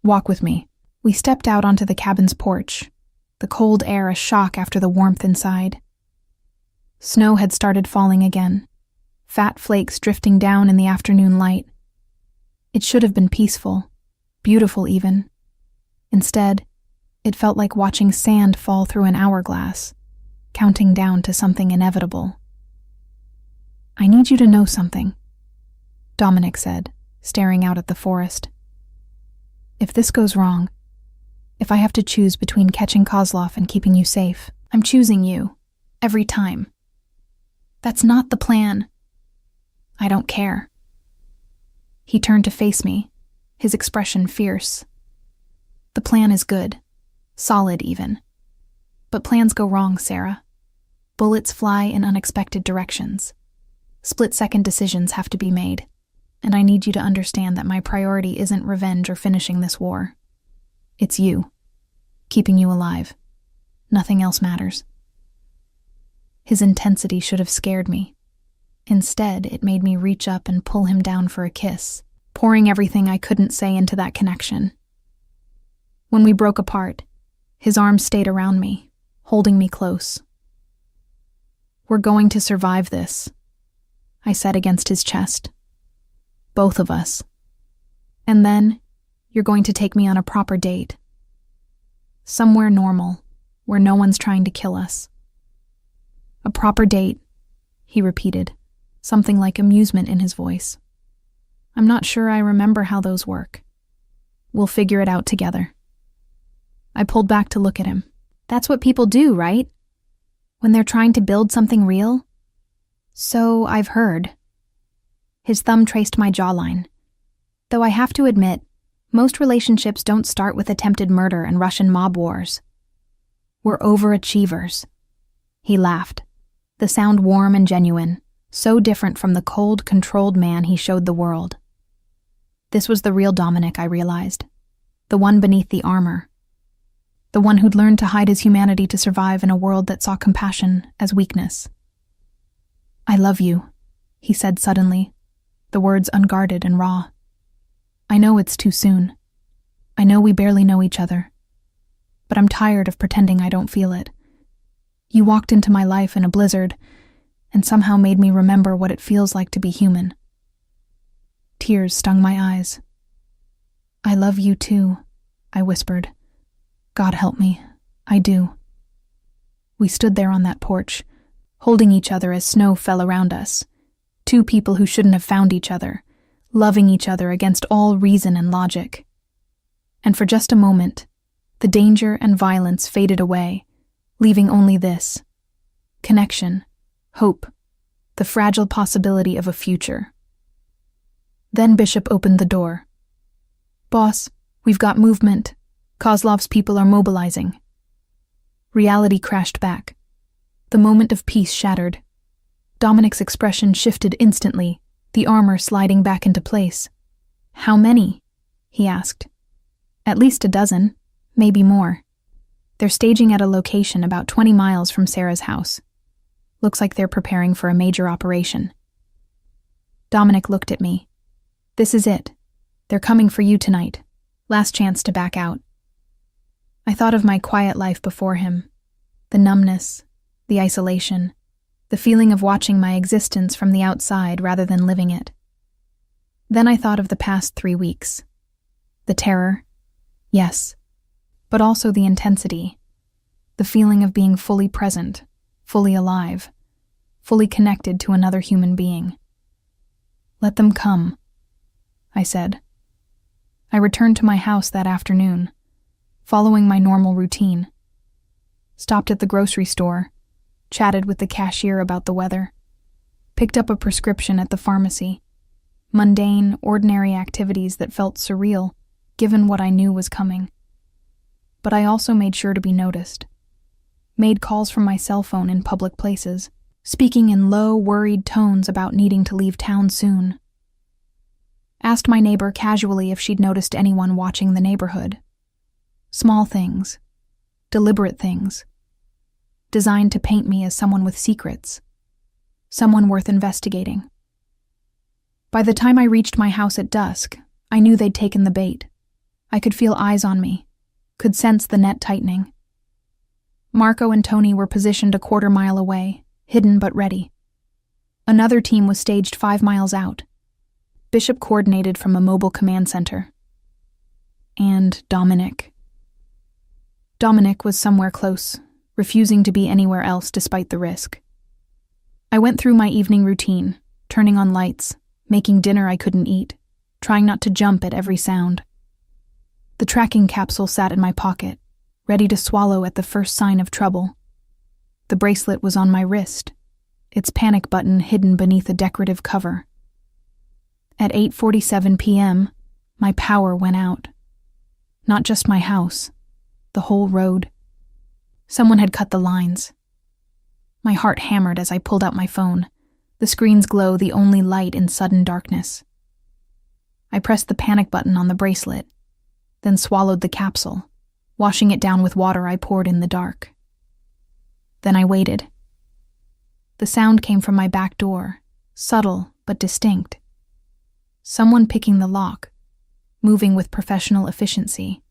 "Walk with me." We stepped out onto the cabin's porch, the cold air a shock after the warmth inside. Snow had started falling again, fat flakes drifting down in the afternoon light. It should have been peaceful, beautiful even. Instead, it felt like watching sand fall through an hourglass, counting down to something inevitable. "I need you to know something," Dominic said, staring out at the forest. "If this goes wrong, if I have to choose between catching Kozlov and keeping you safe, I'm choosing you. Every time. That's not the plan. I don't care. He turned to face me, his expression fierce. The plan is good. Solid, even. But plans go wrong, Sarah. Bullets fly in unexpected directions. Split-second decisions have to be made, and I need you to understand that my priority isn't revenge or finishing this war. It's you. Keeping you alive. Nothing else matters. His intensity should have scared me. Instead, it made me reach up and pull him down for a kiss, pouring everything I couldn't say into that connection. When we broke apart, his arms stayed around me, holding me close. We're going to survive this, I said against his chest. Both of us. And then, you're going to take me on a proper date. Somewhere normal, where no one's trying to kill us. A proper date, he repeated, something like amusement in his voice. I'm not sure I remember how those work. We'll figure it out together. I pulled back to look at him. That's what people do, right? When they're trying to build something real? So I've heard. His thumb traced my jawline. Though I have to admit, most relationships don't start with attempted murder and Russian mob wars. We're overachievers. He laughed, the sound warm and genuine, so different from the cold, controlled man he showed the world. This was the real Dominic, I realized. The one beneath the armor. The one who'd learned to hide his humanity to survive in a world that saw compassion as weakness. I love you, he said suddenly, the words unguarded and raw. I know it's too soon. I know we barely know each other. But I'm tired of pretending I don't feel it. You walked into my life in a blizzard, and somehow made me remember what it feels like to be human. Tears stung my eyes. I love you too, I whispered. God help me, I do. We stood there on that porch, holding each other as snow fell around us. Two people who shouldn't have found each other, loving each other against all reason and logic. And for just a moment, the danger and violence faded away, leaving only this: connection, hope, the fragile possibility of a future. Then Bishop opened the door. Boss, we've got movement. Kozlov's people are mobilizing. Reality crashed back. The moment of peace shattered. Dominic's expression shifted instantly, the armor sliding back into place. How many? He asked. At least a dozen, maybe more. They're staging at a location about 20 miles from Sarah's house. Looks like they're preparing for a major operation. Dominic looked at me. This is it. They're coming for you tonight. Last chance to back out. I thought of my quiet life before him. The numbness, the isolation, the feeling of watching my existence from the outside rather than living it. Then I thought of the past 3 weeks. The terror, yes, but also the intensity, the feeling of being fully present, fully alive, fully connected to another human being. Let them come, I said. I returned to my house that afternoon, following my normal routine. Stopped at the grocery store, chatted with the cashier about the weather, picked up a prescription at the pharmacy. Mundane, ordinary activities that felt surreal, given what I knew was coming. But I also made sure to be noticed. Made calls from my cell phone in public places, speaking in low, worried tones about needing to leave town soon. Asked my neighbor casually if she'd noticed anyone watching the neighborhood. Small things, deliberate things, designed to paint me as someone with secrets, someone worth investigating. By the time I reached my house at dusk, I knew they'd taken the bait. I could feel eyes on me, could sense the net tightening. Marco and Tony were positioned a quarter mile away, hidden but ready. Another team was staged 5 miles out. Bishop coordinated from a mobile command center. And Dominic. Dominic was somewhere close, refusing to be anywhere else despite the risk. I went through my evening routine, turning on lights, making dinner I couldn't eat, trying not to jump at every sound. The tracking capsule sat in my pocket, ready to swallow at the first sign of trouble. The bracelet was on my wrist, its panic button hidden beneath a decorative cover. At 8:47 p.m., my power went out. Not just my house, the whole road. Someone had cut the lines. My heart hammered as I pulled out my phone, the screen's glow the only light in sudden darkness. I pressed the panic button on the bracelet, then swallowed the capsule, washing it down with water I poured in the dark. Then I waited. The sound came from my back door, subtle but distinct. Someone picking the lock, moving with professional efficiency.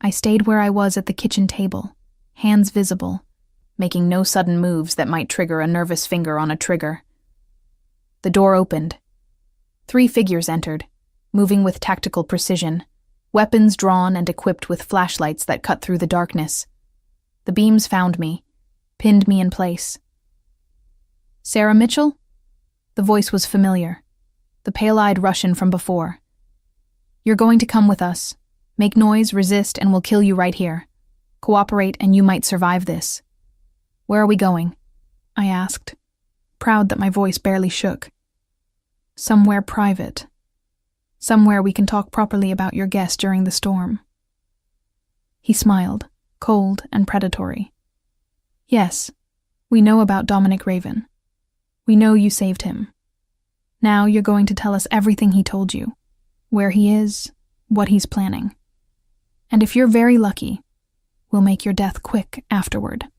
I stayed where I was at the kitchen table, hands visible, making no sudden moves that might trigger a nervous finger on a trigger. The door opened. 3 figures entered, moving with tactical precision, weapons drawn and equipped with flashlights that cut through the darkness. The beams found me, pinned me in place. "Sarah Mitchell?" The voice was familiar, the pale-eyed Russian from before. "You're going to come with us. Make noise, resist, and we'll kill you right here. Cooperate and you might survive this." "Where are we going?" I asked, proud that my voice barely shook. "Somewhere private. Somewhere we can talk properly about your guest during the storm." He smiled, cold and predatory. "Yes, we know about Dominic Raven. We know you saved him. Now you're going to tell us everything he told you, where he is, what he's planning. And if you're very lucky, we'll make your death quick afterward."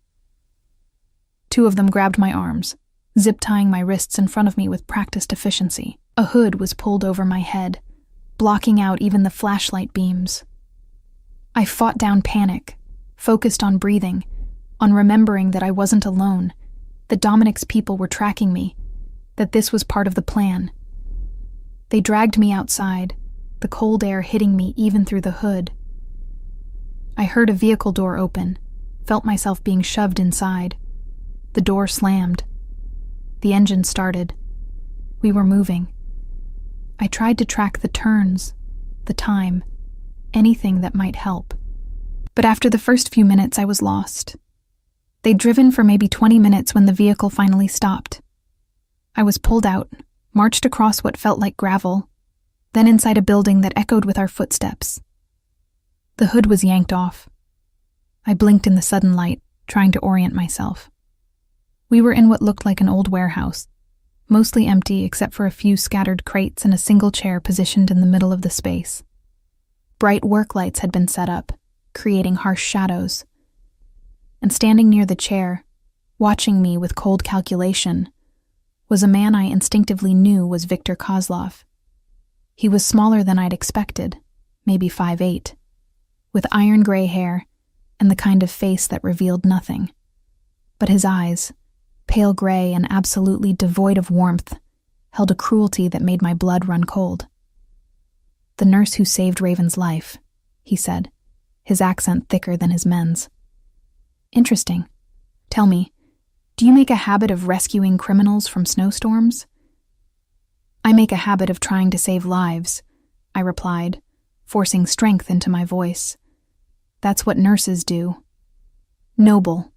2 of them grabbed my arms, zip-tying my wrists in front of me with practiced efficiency. A hood was pulled over my head, blocking out even the flashlight beams. I fought down panic, focused on breathing, on remembering that I wasn't alone, that Dominic's people were tracking me, that this was part of the plan. They dragged me outside, the cold air hitting me even through the hood. I heard a vehicle door open, felt myself being shoved inside. The door slammed. The engine started. We were moving. I tried to track the turns, the time, anything that might help. But after the first few minutes, I was lost. They'd driven for maybe 20 minutes when the vehicle finally stopped. I was pulled out, marched across what felt like gravel, then inside a building that echoed with our footsteps. The hood was yanked off. I blinked in the sudden light, trying to orient myself. We were in what looked like an old warehouse, mostly empty except for a few scattered crates and a single chair positioned in the middle of the space. Bright work lights had been set up, creating harsh shadows. And standing near the chair, watching me with cold calculation, was a man I instinctively knew was Viktor Kozlov. He was smaller than I'd expected, maybe 5'8", with iron gray hair and the kind of face that revealed nothing. But his eyes, pale gray and absolutely devoid of warmth, held a cruelty that made my blood run cold. "The nurse who saved Raven's life," he said, his accent thicker than his men's. "Interesting. Tell me, do you make a habit of rescuing criminals from snowstorms?" "I make a habit of trying to save lives," I replied, forcing strength into my voice. "That's what nurses do. Noble."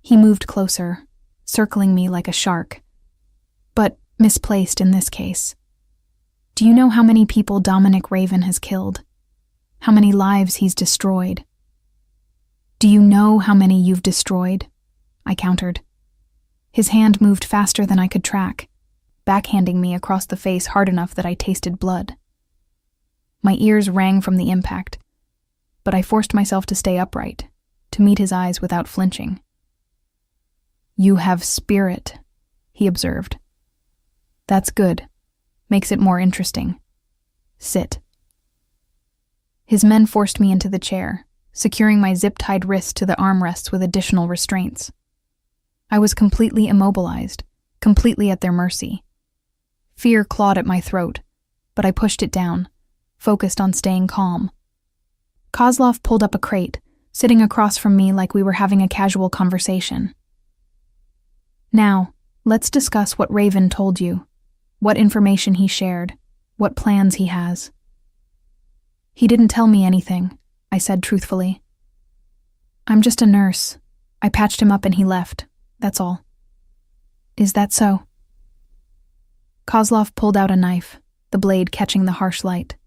He moved closer, circling me like a shark. "But misplaced in this case. Do you know how many people Dominic Raven has killed? How many lives he's destroyed?" "Do you know how many you've destroyed?" I countered. His hand moved faster than I could track, backhanding me across the face hard enough that I tasted blood. My ears rang from the impact, but I forced myself to stay upright, to meet his eyes without flinching. "You have spirit," he observed. "That's good. Makes it more interesting. Sit." His men forced me into the chair, securing my zip-tied wrists to the armrests with additional restraints. I was completely immobilized, completely at their mercy. Fear clawed at my throat, but I pushed it down, focused on staying calm. Kozlov pulled up a crate, sitting across from me like we were having a casual conversation. "Now, let's discuss what Raven told you, what information he shared, what plans he has." "He didn't tell me anything," I said truthfully. "I'm just a nurse. I patched him up and he left. That's all." "Is that so?" Kozlov pulled out a knife, the blade catching the harsh light.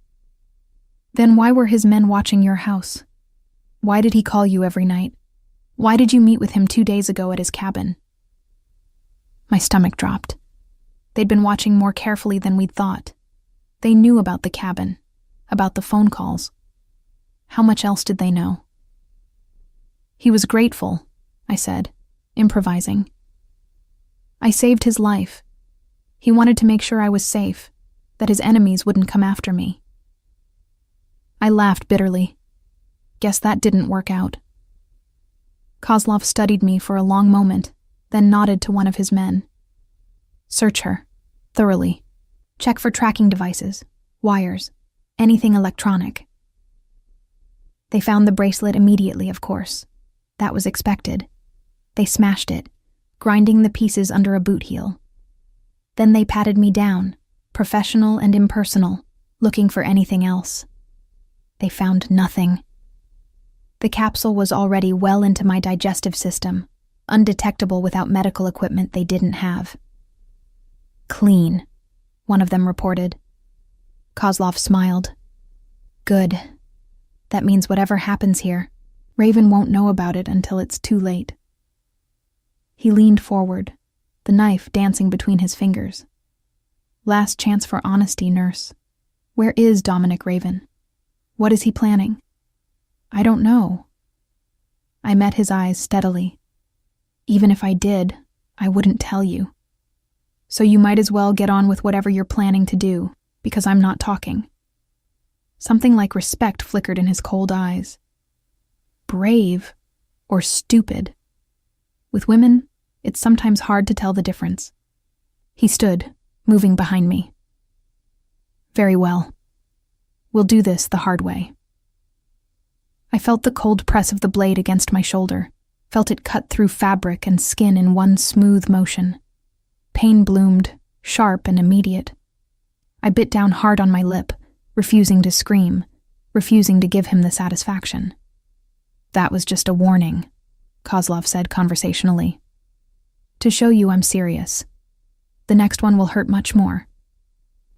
"Then why were his men watching your house? Why did he call you every night? Why did you meet with him 2 days ago at his cabin?" My stomach dropped. They'd been watching more carefully than we'd thought. They knew about the cabin, about the phone calls. How much else did they know? "He was grateful," I said, improvising. "I saved his life. He wanted to make sure I was safe, that his enemies wouldn't come after me." I laughed bitterly. Guess that didn't work out. Kozlov studied me for a long moment, then nodded to one of his men. "Search her, thoroughly. Check for tracking devices, wires, anything electronic." They found the bracelet immediately, of course. That was expected. They smashed it, grinding the pieces under a boot heel. Then they patted me down, professional and impersonal, looking for anything else. They found nothing. The capsule was already well into my digestive system, undetectable without medical equipment they didn't have. "Clean," one of them reported. Kozlov smiled. "Good. That means whatever happens here, Raven won't know about it until it's too late." He leaned forward, the knife dancing between his fingers. "Last chance for honesty, nurse. Where is Dominic Raven? What is he planning?" "I don't know." I met his eyes steadily. "Even if I did, I wouldn't tell you. So you might as well get on with whatever you're planning to do, because I'm not talking." Something like respect flickered in his cold eyes. Brave or stupid? With women, it's sometimes hard to tell the difference. He stood, moving behind me. "Very well. We'll do this the hard way." I felt the cold press of the blade against my shoulder, felt it cut through fabric and skin in one smooth motion. Pain bloomed, sharp and immediate. I bit down hard on my lip, refusing to scream, refusing to give him the satisfaction. "That was just a warning," Kozlov said conversationally. "To show you I'm serious. The next one will hurt much more.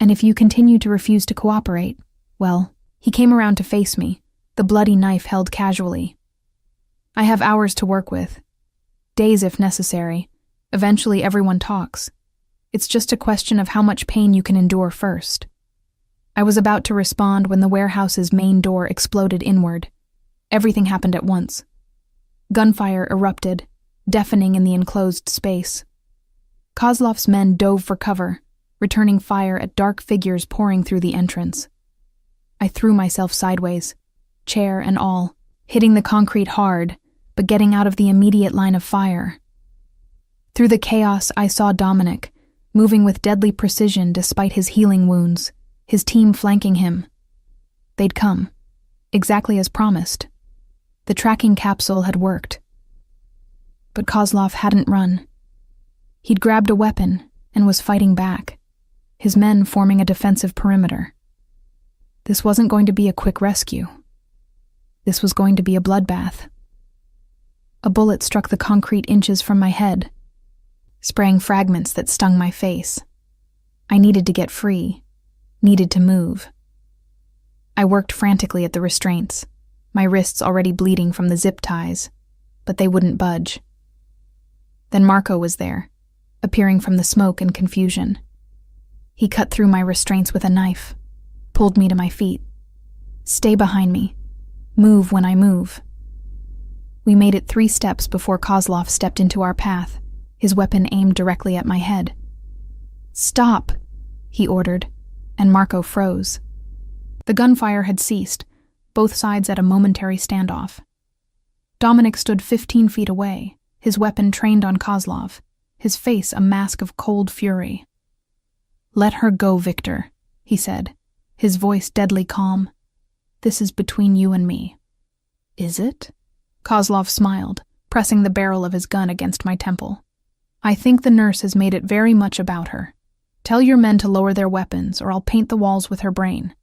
And if you continue to refuse to cooperate, well," he came around to face me, the bloody knife held casually. "I have hours to work with. Days if necessary. Eventually everyone talks. It's just a question of how much pain you can endure first." I was about to respond when the warehouse's main door exploded inward. Everything happened at once. Gunfire erupted, deafening in the enclosed space. Kozlov's men dove for cover, returning fire at dark figures pouring through the entrance. I threw myself sideways, chair and all, hitting the concrete hard, but getting out of the immediate line of fire. Through the chaos, I saw Dominic, moving with deadly precision despite his healing wounds, his team flanking him. They'd come, exactly as promised. The tracking capsule had worked. But Kozlov hadn't run. He'd grabbed a weapon and was fighting back, his men forming a defensive perimeter. This wasn't going to be a quick rescue. This was going to be a bloodbath. A bullet struck the concrete inches from my head, spraying fragments that stung my face. I needed to get free, needed to move. I worked frantically at the restraints, my wrists already bleeding from the zip ties, but they wouldn't budge. Then Marco was there, appearing from the smoke and confusion. He cut through my restraints with a knife, pulled me to my feet. "Stay behind me. Move when I move." We made it 3 steps before Kozlov stepped into our path, his weapon aimed directly at my head. "Stop," he ordered, and Marco froze. The gunfire had ceased, both sides at a momentary standoff. Dominic stood 15 feet away, his weapon trained on Kozlov, his face a mask of cold fury. "Let her go, Victor," he said, his voice deadly calm. "This is between you and me." "Is it?" Kozlov smiled, pressing the barrel of his gun against my temple. "I think the nurse has made it very much about her. Tell your men to lower their weapons, or I'll paint the walls with her brain."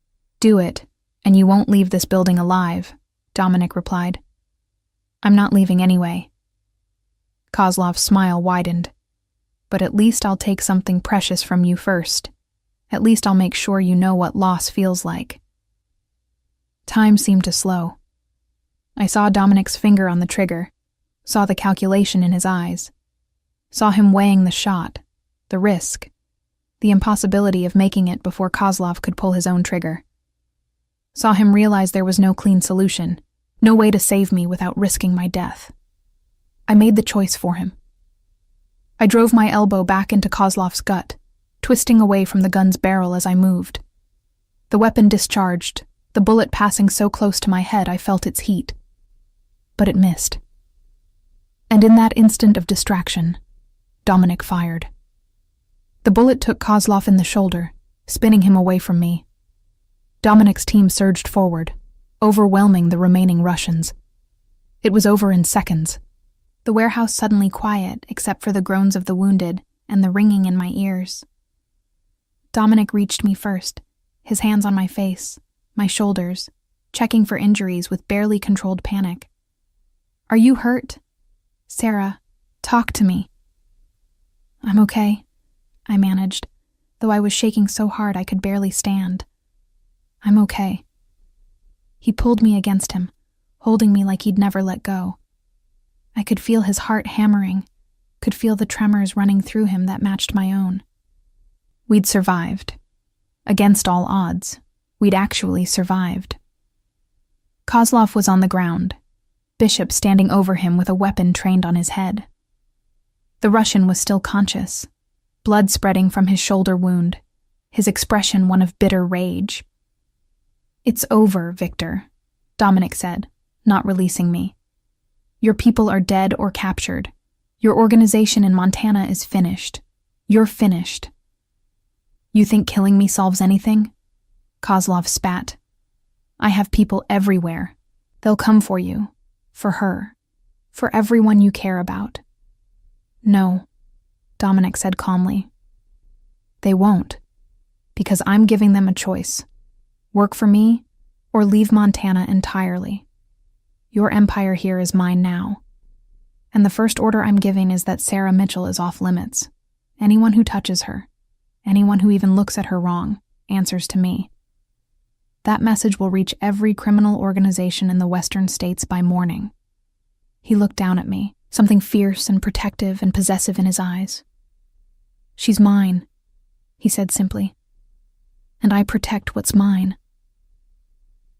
"Do it, and you won't leave this building alive," Dominic replied. "I'm not leaving anyway." Kozlov's smile widened. But at least I'll take something precious from you first. At least I'll make sure you know what loss feels like. Time seemed to slow. I saw Dominic's finger on the trigger, saw the calculation in his eyes, saw him weighing the shot, the risk, the impossibility of making it before Kozlov could pull his own trigger. Saw him realize there was no clean solution, no way to save me without risking my death. I made the choice for him. I drove my elbow back into Kozlov's gut, twisting away from the gun's barrel as I moved. The weapon discharged, the bullet passing so close to my head I felt its heat. But it missed. And in that instant of distraction, Dominic fired. The bullet took Kozlov in the shoulder, spinning him away from me. Dominic's team surged forward, overwhelming the remaining Russians. It was over in seconds. The warehouse suddenly quiet except for the groans of the wounded and the ringing in my ears. Dominic reached me first, his hands on my face, my shoulders, checking for injuries with barely controlled panic. "Are you hurt? Sarah, talk to me." "I'm okay," I managed, though I was shaking so hard I could barely stand. "I'm okay." He pulled me against him, holding me like he'd never let go. I could feel his heart hammering, could feel the tremors running through him that matched my own. We'd survived. Against all odds, we'd actually survived. Kozlov was on the ground, Bishop standing over him with a weapon trained on his head. The Russian was still conscious, blood spreading from his shoulder wound, his expression one of bitter rage. "It's over, Victor," Dominic said, not releasing me. "Your people are dead or captured. Your organization in Montana is finished. You're finished." "You think killing me solves anything?" Kozlov spat. "I have people everywhere. They'll come for you, for her, for everyone you care about." "No," Dominic said calmly. "They won't, because I'm giving them a choice. Work for me or leave Montana entirely. Your empire here is mine now. And the first order I'm giving is that Sarah Mitchell is off limits. Anyone who touches her, anyone who even looks at her wrong, answers to me. That message will reach every criminal organization in the western states by morning." He looked down at me, something fierce and protective and possessive in his eyes. "She's mine," he said simply. "And I protect what's mine."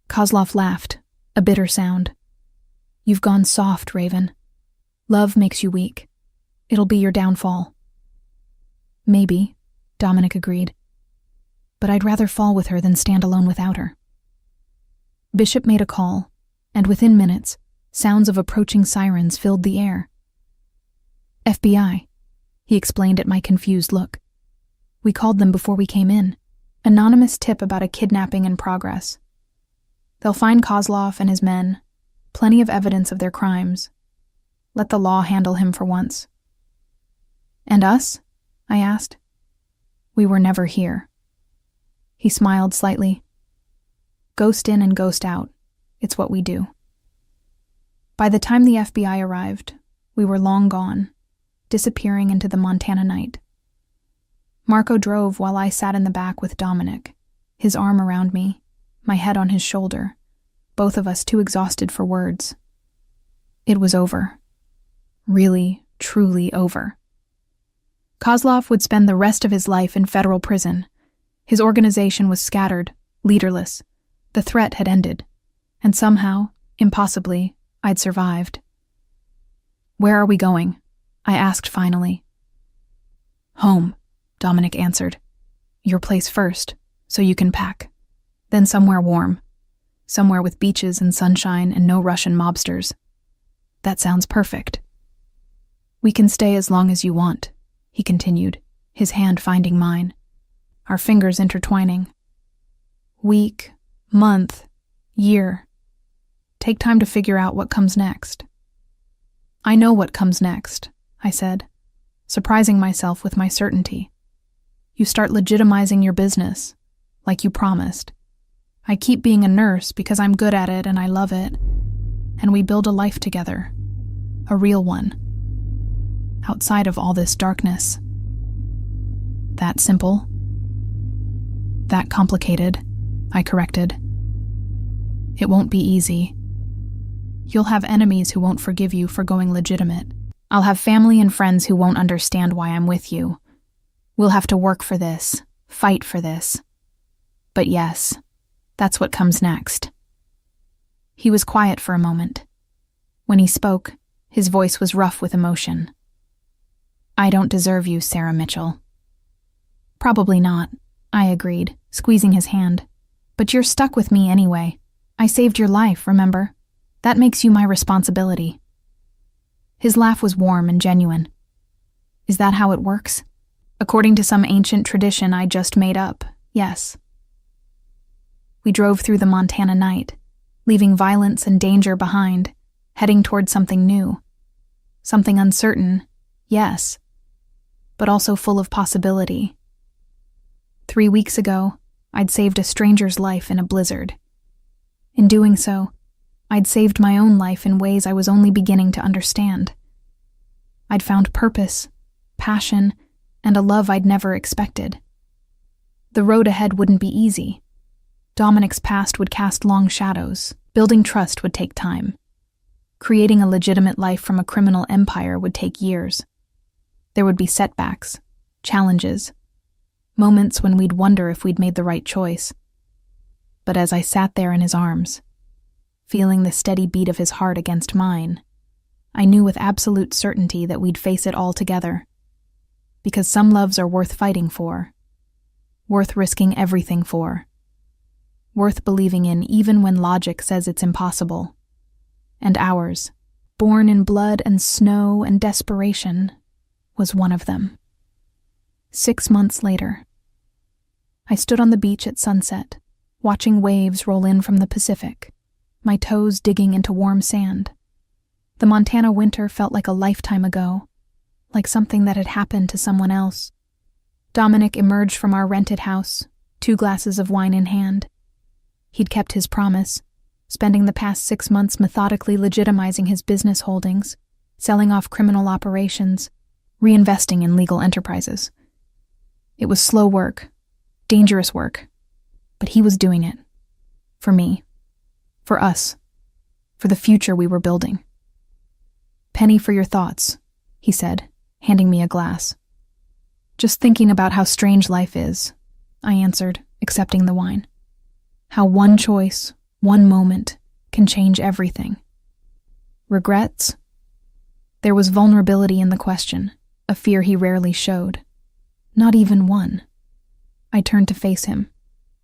Kozlov laughed, a bitter sound. "You've gone soft, Raven. Love makes you weak. It'll be your downfall." "Maybe," Dominic agreed. "But I'd rather fall with her than stand alone without her." Bishop made a call, and within minutes, sounds of approaching sirens filled the air. "FBI," he explained at my confused look. "We called them before we came in. Anonymous tip about a kidnapping in progress. They'll find Kozlov and his men, plenty of evidence of their crimes. Let the law handle him for once." "And us?" I asked. "We were never here." He smiled slightly. "Ghost in and ghost out. It's what we do." By the time the FBI arrived, we were long gone, disappearing into the Montana night. Marco drove while I sat in the back with Dominic, his arm around me, my head on his shoulder, both of us too exhausted for words. It was over. Really, truly over. Kozlov would spend the rest of his life in federal prison. His organization was scattered, leaderless. The threat had ended, and somehow, impossibly, I'd survived. "Where are we going?" I asked finally. "Home," Dominic answered. "Your place first, so you can pack. Then somewhere warm. Somewhere with beaches and sunshine and no Russian mobsters." "That sounds perfect." "We can stay as long as you want," he continued, his hand finding mine, our fingers intertwining. "Week, month, year. Take time to figure out what comes next." "I know what comes next," I said, surprising myself with my certainty. "You start legitimizing your business, like you promised. I keep being a nurse because I'm good at it and I love it, and we build a life together, a real one." outside of all this darkness. That simple? That complicated, I corrected. It won't be easy. You'll have enemies who won't forgive you for going legitimate. I'll have family and friends who won't understand why I'm with you. We'll have to work for this, fight for this. But yes, that's what comes next. He was quiet for a moment. When he spoke, his voice was rough with emotion. I don't deserve you, Sarah Mitchell. Probably not, I agreed, squeezing his hand. But you're stuck with me anyway. I saved your life, remember? That makes you my responsibility. His laugh was warm and genuine. Is that how it works? According to some ancient tradition I just made up, yes. We drove through the Montana night, leaving violence and danger behind, heading toward something new. Something uncertain, yes, but also full of possibility. 3 weeks ago, I'd saved a stranger's life in a blizzard. In doing so, I'd saved my own life in ways I was only beginning to understand. I'd found purpose, passion, and a love I'd never expected. The road ahead wouldn't be easy. Dominic's past would cast long shadows. Building trust would take time. Creating a legitimate life from a criminal empire would take years. There would be setbacks, challenges, moments when we'd wonder if we'd made the right choice. But as I sat there in his arms, feeling the steady beat of his heart against mine, I knew with absolute certainty that we'd face it all together. Because some loves are worth fighting for, worth risking everything for, worth believing in even when logic says it's impossible. And ours, born in blood and snow and desperation, was one of them. 6 months later, I stood on the beach at sunset, watching waves roll in from the Pacific, my toes digging into warm sand. The Montana winter felt like a lifetime ago, like something that had happened to someone else. Dominic emerged from our rented house, 2 glasses of wine in hand. He'd kept his promise, spending the past 6 months methodically legitimizing his business holdings, selling off criminal operations, reinvesting in legal enterprises. It was slow work, dangerous work, but he was doing it. For me. For us. For the future we were building. Penny for your thoughts, he said, handing me a glass. Just thinking about how strange life is, I answered, accepting the wine. How one choice, one moment, can change everything. Regrets? There was vulnerability in the question, a fear he rarely showed. Not even one. I turned to face him.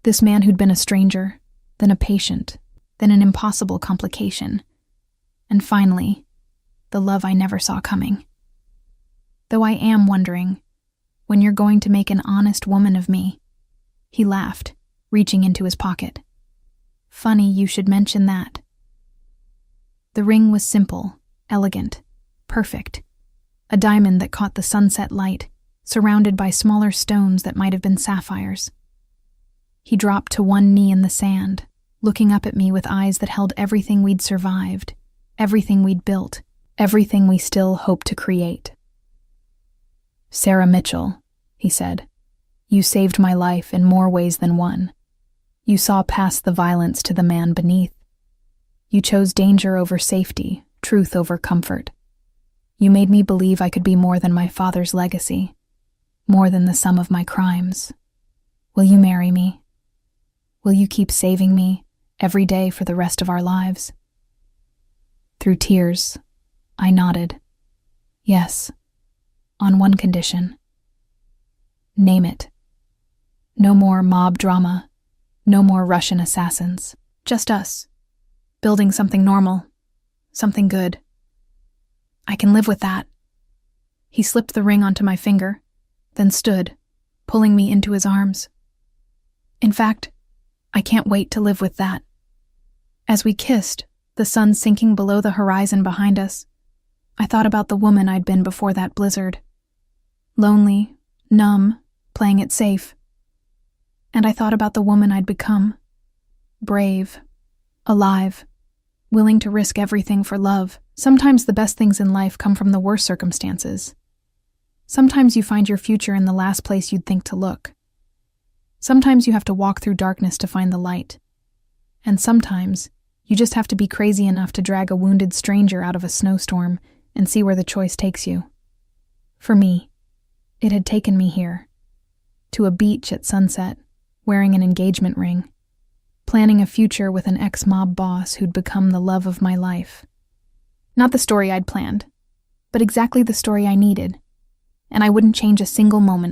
This man who'd been a stranger, then a patient, then an impossible complication, and finally, the love I never saw coming. Though I am wondering, when you're going to make an honest woman of me, he laughed, reaching into his pocket. Funny you should mention that. The ring was simple, elegant, perfect. A diamond that caught the sunset light, surrounded by smaller stones that might have been sapphires. He dropped to one knee in the sand, looking up at me with eyes that held everything we'd survived, everything we'd built, everything we still hope to create. Sarah Mitchell, he said, you saved my life in more ways than one. You saw past the violence to the man beneath. You chose danger over safety, truth over comfort. You made me believe I could be more than my father's legacy, more than the sum of my crimes. Will you marry me? Will you keep saving me every day for the rest of our lives? Through tears, I nodded. Yes, on one condition. Name it. No more mob drama, no more Russian assassins. Just us, building something normal, something good. I can live with that. He slipped the ring onto my finger, then stood, pulling me into his arms. In fact, I can't wait to live with that. As we kissed, the sun sinking below the horizon behind us, I thought about the woman I'd been before that blizzard. Lonely, numb, playing it safe. And I thought about the woman I'd become. Brave, alive, willing to risk everything for love. Sometimes the best things in life come from the worst circumstances, Sometimes you find your future in the last place you'd think to look. Sometimes you have to walk through darkness to find the light. And sometimes you just have to be crazy enough to drag a wounded stranger out of a snowstorm and see where the choice takes you. For me, it had taken me here, to a beach at sunset, wearing an engagement ring, planning a future with an ex-mob boss who'd become the love of my life. Not the story I'd planned, but exactly the story I needed, and I wouldn't change a single moment